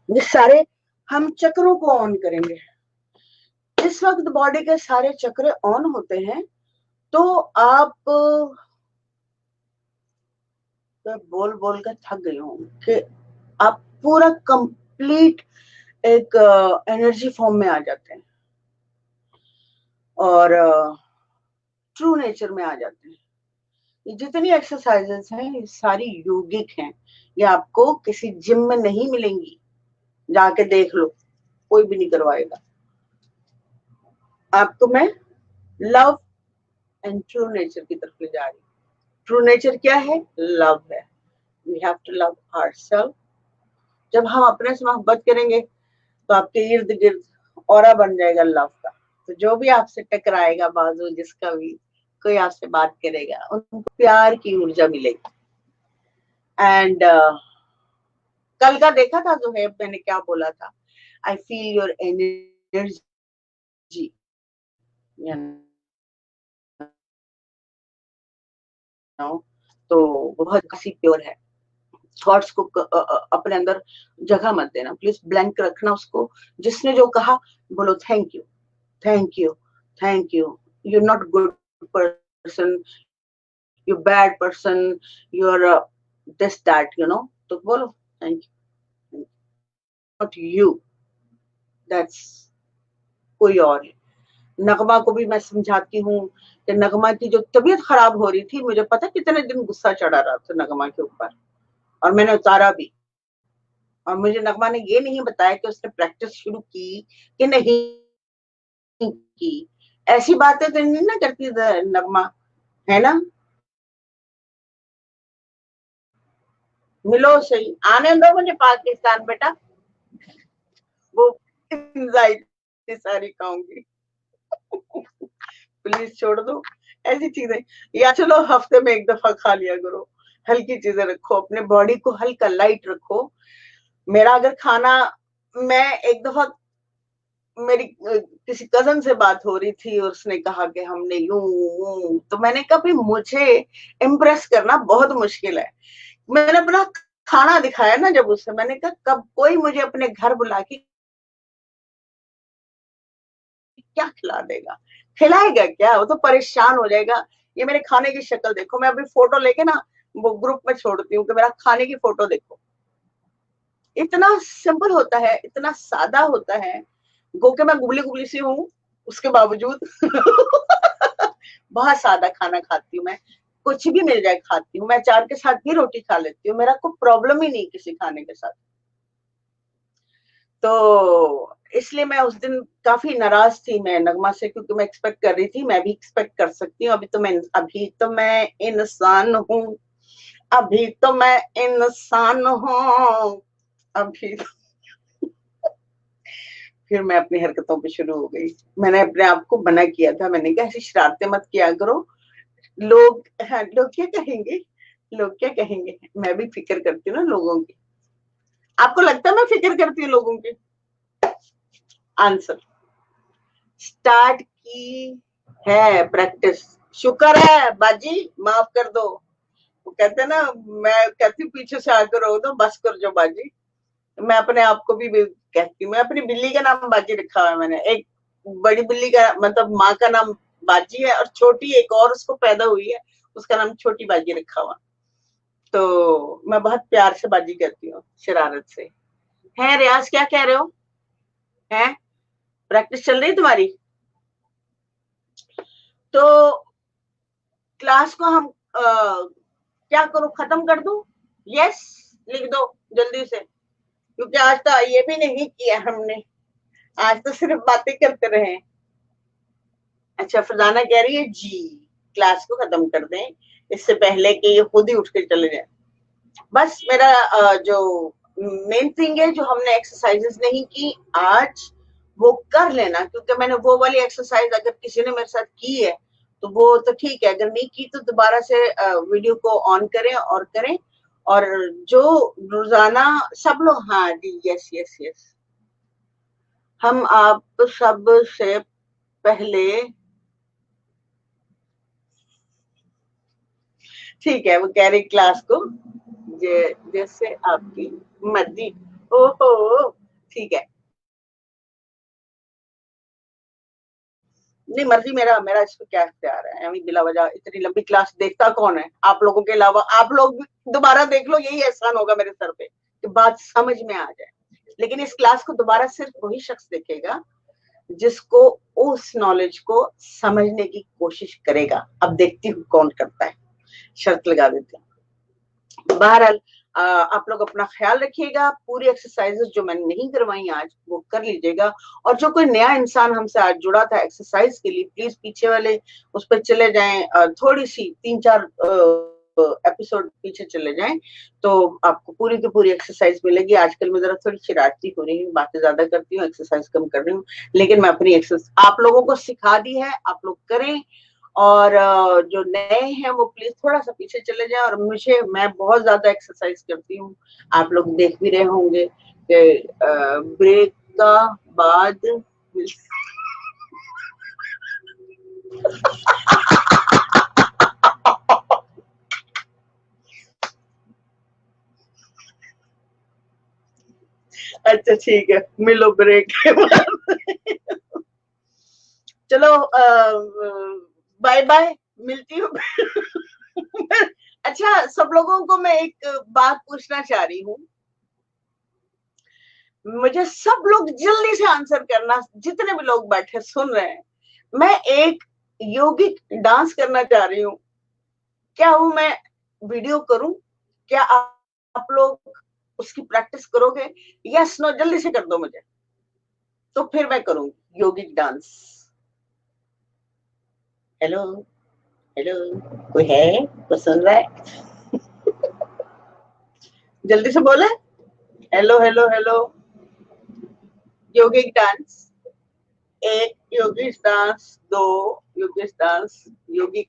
ये सारे हम चक्रों को ऑन करेंगे। जिस वक्त बॉडी के सारे चक्र ऑन होते हैं तो आप, मैं बोल बोल कर थक गई हूँ कि आप पूरा कंप्लीट एक एनर्जी फॉर्म में आ जाते हैं और ट्रू नेचर में आ जाते हैं। ये जितनी एक्सरसाइजेस हैं ये सारी योगिक हैं। ये आपको किसी जिम में नहीं मिलेंगी, जाके देख लो, कोई भी नहीं करवाएगा आपको। मैं लव एंड ट्रू नेचर की तरफ ले जा रही हूँ। ट्रू नेचर क्या है? लव है। We have to love ourself. जब हम अपने से मोहब्बत करेंगे तो आपके इर्द गिर्द ऑरा बन जाएगा लव का। तो जो भी आपसे टकराएगा, बाजू जिसका भी कोई आपसे बात करेगा, उनको प्यार की ऊर्जा मिलेगी। एंड कल का देखा था जो है, मैंने क्या बोला था, आई फील योर एनर्जी, तो बहुत काफी प्योर है। थॉट्स को अपने अंदर जगह मत देना, प्लीज ब्लैंक रखना उसको। जिसने जो कहा बोलो thank you, thank you, thank you, you are not good person, you bad person, you are this that, you know, तो बोलो thank you, not you, that's कोई और है। नगमा को भी मैं समझाती हूँ कि नगमा की जो तबीयत खराब हो रही थी, मुझे पता कितने दिन गुस्सा चढ़ा रहा था नगमा के ऊपर, और मैंने उतारा भी। और मुझे नगमा ने ये नहीं बताया कि उसने प्रैक्टिस शुरू की कि नहीं की। ऐसी बातें तो नहीं ना करती नगमा, है ना? मिलो सही, आने दो मुझे पाकिस्तान बेटा, वो एंजाइटी सारी खाऊंगी। प्लीज छोड़ दो ऐसी चीजें, या चलो हफ्ते में एक दफा खा लिया करो। हल्की चीजें रखो, अपने बॉडी को हल्का लाइट रखो। मेरा अगर खाना, मैं एक दफा मेरी किसी कजन से बात हो रही थी और उसने कहा कि हमने यूं, तो मैंने कहा भाई मुझे इम्प्रेस करना बहुत मुश्किल है। मैंने अपना खाना दिखाया ना जब उससे, मैंने कहा कब कोई मुझे अपने घर बुला के क्या खिला देगा, खिलाएगा क्या, वो तो परेशान हो जाएगा। ये मेरे खाने की शक्ल देखो, मैं अभी फोटो लेके ना वो ग्रुप में छोड़ती हूँ कि मेरा खाने की फोटो देखो। इतना सिंपल होता है, इतना सादा होता है। गो के मैं गुबली गुबली सी हूँ उसके बावजूद बहुत सादा खाना खाती हूँ मैं, कुछ भी मिल जाए खाती हूँ मैं, अचार के साथ भी रोटी खा लेती हूँ, मेरा कोई प्रॉब्लम ही नहीं किसी खाने के साथ। तो इसलिए मैं उस दिन काफी नाराज थी मैं नगमा से, क्योंकि मैं एक्सपेक्ट कर रही थी, मैं भी एक्सपेक्ट कर सकती हूँ, अभी तो मैं इंसान हूँ, अभी तो मैं इंसान हूँ, अभी तो... फिर मैं अपनी हरकतों पे शुरू हो गई। मैंने अपने आप को मना किया था, मैंने कहा ऐसी शरारतें मत किया करो, लोग, हाँ, लोग क्या कहेंगे, लोग क्या कहेंगे। मैं भी फिक्र करती हूँ ना लोगों की। आपको लगता है मैं फिक्र करती हूँ लोगों की? आंसर, स्टार्ट की है प्रैक्टिस। शुक्र है बाजी, माफ कर दो। वो कहते हैं ना, मैं कहती हूँ पीछे से आकर रो दो, बस कर जो बाजी। मैं अपने आप को भी कहती हूँ, मैं अपनी बिल्ली का नाम बाजी रखा हुआ है मैंने। एक बड़ी बिल्ली का मतलब माँ का नाम बाजी है, और छोटी एक और उसको पैदा हुई है, उसका नाम छोटी बाजी रखा हुआ। तो मैं बहुत प्यार से बाजी करती हूँ, शरारत से। है रियाज, क्या कह रहे हो? है प्रैक्टिस चल रही है तुम्हारी? तो क्लास को हम क्या करूं, खत्म कर दूं? यस लिख दो जल्दी से, क्योंकि आज तो ये भी नहीं किया हमने, आज तो सिर्फ बातें करते रहे। अच्छा, फरजाना कह रही है जी क्लास को खत्म कर दें, इससे पहले कि ये खुद ही उठ के चले जाए। बस मेरा जो मेन थिंग है, जो हमने एक्सरसाइजेस नहीं की आज, वो कर लेना, क्योंकि मैंने वो वाली एक्सरसाइज अगर किसी ने मेरे साथ की है तो वो तो ठीक है, अगर नहीं की तो दोबारा से वीडियो को ऑन करें और करें। और जो रोजाना सब लोग, हाँ जी, यस यस यस, हम आप सब से पहले, ठीक है, वो कह रही क्लास को जैसे आपकी मर्जी। ओहो, ठीक है। नहीं मर्जी, मेरा मेरा इसमें क्या इख्तियार है, अभी बिला वजह इतनी लंबी क्लास देखता कौन है आप लोगों के अलावा? आप लोग भी दोबारा देख लो, यही एहसान होगा मेरे सर पे कि बात समझ में आ जाए। लेकिन इस क्लास को दोबारा सिर्फ वही शख्स देखेगा जिसको उस नॉलेज को समझने की कोशिश करेगा। अब देखती हूँ कौन करता है, शर्त लगा देती हूँ। बहरहाल आप लोग अपना ख्याल रखिएगा। पूरी एक्सरसाइजेस जो मैंने नहीं करवाई आज वो कर लीजिएगा। और जो कोई नया इंसान हमसे आज जुड़ा था एक्सरसाइज के लिए, प्लीज पीछे वाले उस पर चले जाएं, थोड़ी सी 3-4 एपिसोड पीछे चले जाएं तो आपको पूरी की पूरी एक्सरसाइज मिलेगी। आजकल मैं जरा थोड़ी शरारती हो रही हूँ, बातें ज्यादा करती हूँ, एक्सरसाइज कम कर रही हूँ, लेकिन मैं अपनी एक्सरसाइज आप लोगों को सिखा दी है, आप लोग करें। और जो नए हैं वो प्लीज थोड़ा सा पीछे चले जाएं। और मैं बहुत ज्यादा एक्सरसाइज करती हूँ, आप लोग देख भी रहे होंगे कि ब्रेक का बाद अच्छा ठीक है, मिलो ब्रेक के बाद। चलो बाय बाय, मिलती हूँ। अच्छा, सब लोगों को मैं एक बात पूछना चाह रही हूँ, मुझे सब लोग जल्दी से आंसर करना, जितने भी लोग बैठे सुन रहे हैं। मैं एक योगिक डांस करना चाह रही हूँ, क्या हूँ मैं वीडियो करूं? क्या आप लोग उसकी प्रैक्टिस करोगे? यस नो जल्दी से कर दो मुझे, तो फिर मैं करूंगी योगिक डांस। हेलो हेलो, कोई है? कोई सुन रहा है? जल्दी से बोले। Hello hello hello. योगिक डांस, एक योगिक डांस, दो योगिक डांस, योगिक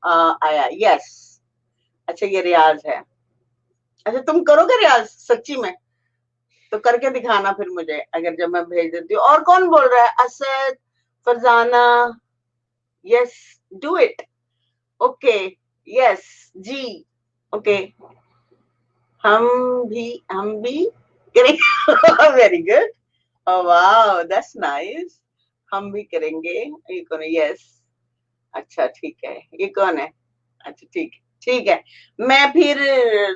आया यस। अच्छा ये रियाज है। अच्छा तुम करोगे रियाज सच्ची में? तो करके दिखाना फिर मुझे, अगर जब मैं भेज देती हूँ। और कौन बोल रहा है? Asad, Farzana, yes do it, okay, yes जी, ओके। हम भी करेंगे। Very good, wow that's nice. हम भी करेंगे। ये कौन है? यस, अच्छा ठीक है, ये कौन है? अच्छा ठीक है, ठीक है। मैं फिर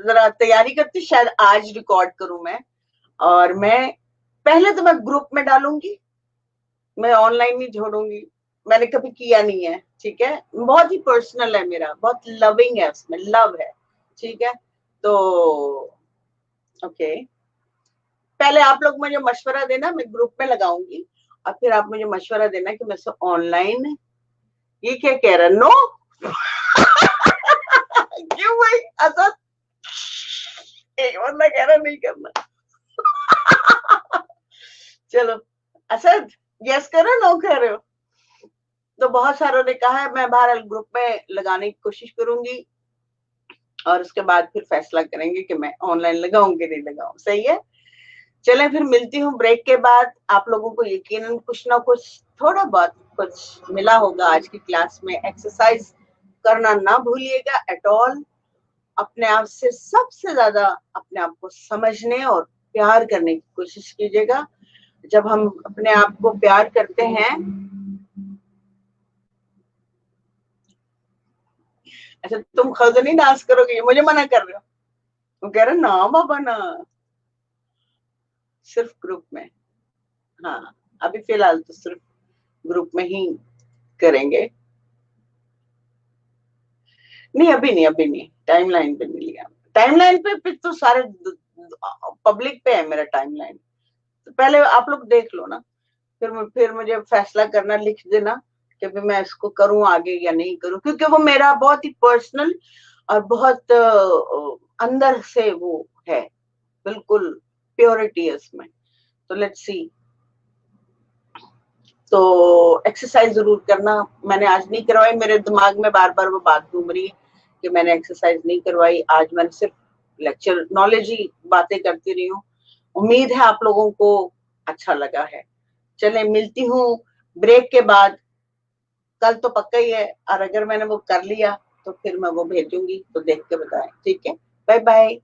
जरा तैयारी करती, शायद आज रिकॉर्ड करूं मैं। और मैं पहले तो मैं ग्रुप में डालूंगी, मैं ऑनलाइन नहीं छोड़ूंगी, मैंने कभी किया नहीं है, ठीक है। बहुत ही पर्सनल है मेरा, बहुत लविंग है, उसमें लव है, ठीक है। तो ओके, पहले आप लोग मुझे मशवरा देना, मैं ग्रुप में लगाऊंगी, और फिर आप मुझे मशवरा देना कि मैं ऑनलाइन। ये क्या कह रहा है? नो। क्यों भाई? असद एक बंदा कह रहा नहीं करना। चलो असद, यस करो, नो कह रहे हो? तो बहुत सारों ने कहा है, मैं बहरहाल ग्रुप में लगाने की कोशिश करूंगी, और उसके बाद फिर फैसला करेंगे कि मैं ऑनलाइन लगाऊं कि नहीं लगाऊं, सही है। चलें फिर मिलती हूँ ब्रेक के बाद। आप लोगों को यकीनन कुछ ना कुछ, थोड़ा बहुत कुछ मिला होगा आज की क्लास में। एक्सरसाइज करना ना भूलिएगा एट ऑल। अपने आप से सबसे ज्यादा अपने आप को समझने और प्यार करने की कोशिश कीजिएगा। जब हम अपने आप को प्यार करते हैं, अच्छा तुम खुद नहीं डांस करोगे, मुझे मना कर रहे हो? वो कह रहे ना बाबा ना, सिर्फ ग्रुप में। हाँ, अभी फिलहाल तो सिर्फ ग्रुप में ही करेंगे। नहीं अभी नहीं, अभी नहीं, टाइमलाइन पे नहीं लिया। टाइमलाइन पे फिर तो सारे पब्लिक पे है मेरा टाइमलाइन, तो पहले आप लोग देख लो ना, फिर मुझे फैसला करना, लिख देना कि मैं इसको करूं आगे या नहीं करूं, क्योंकि वो मेरा बहुत ही पर्सनल और बहुत अंदर से वो है, बिल्कुल प्योरिटी है उसमें। तो लेट्स सी। तो एक्सरसाइज जरूर करना। मैंने आज नहीं करवाई, मेरे दिमाग में बार बार वो बात घूम रही है कि मैंने एक्सरसाइज नहीं करवाई। आज मैंने सिर्फ लेक्चर नॉलेज ही बातें करती रही हूँ। उम्मीद है आप लोगों को अच्छा लगा है। चले मिलती हूँ ब्रेक के बाद। कल तो पक्का ही है, और अगर मैंने वो कर लिया तो फिर मैं वो भेजूंगी, तो देख के बताएं, ठीक है। Bye bye.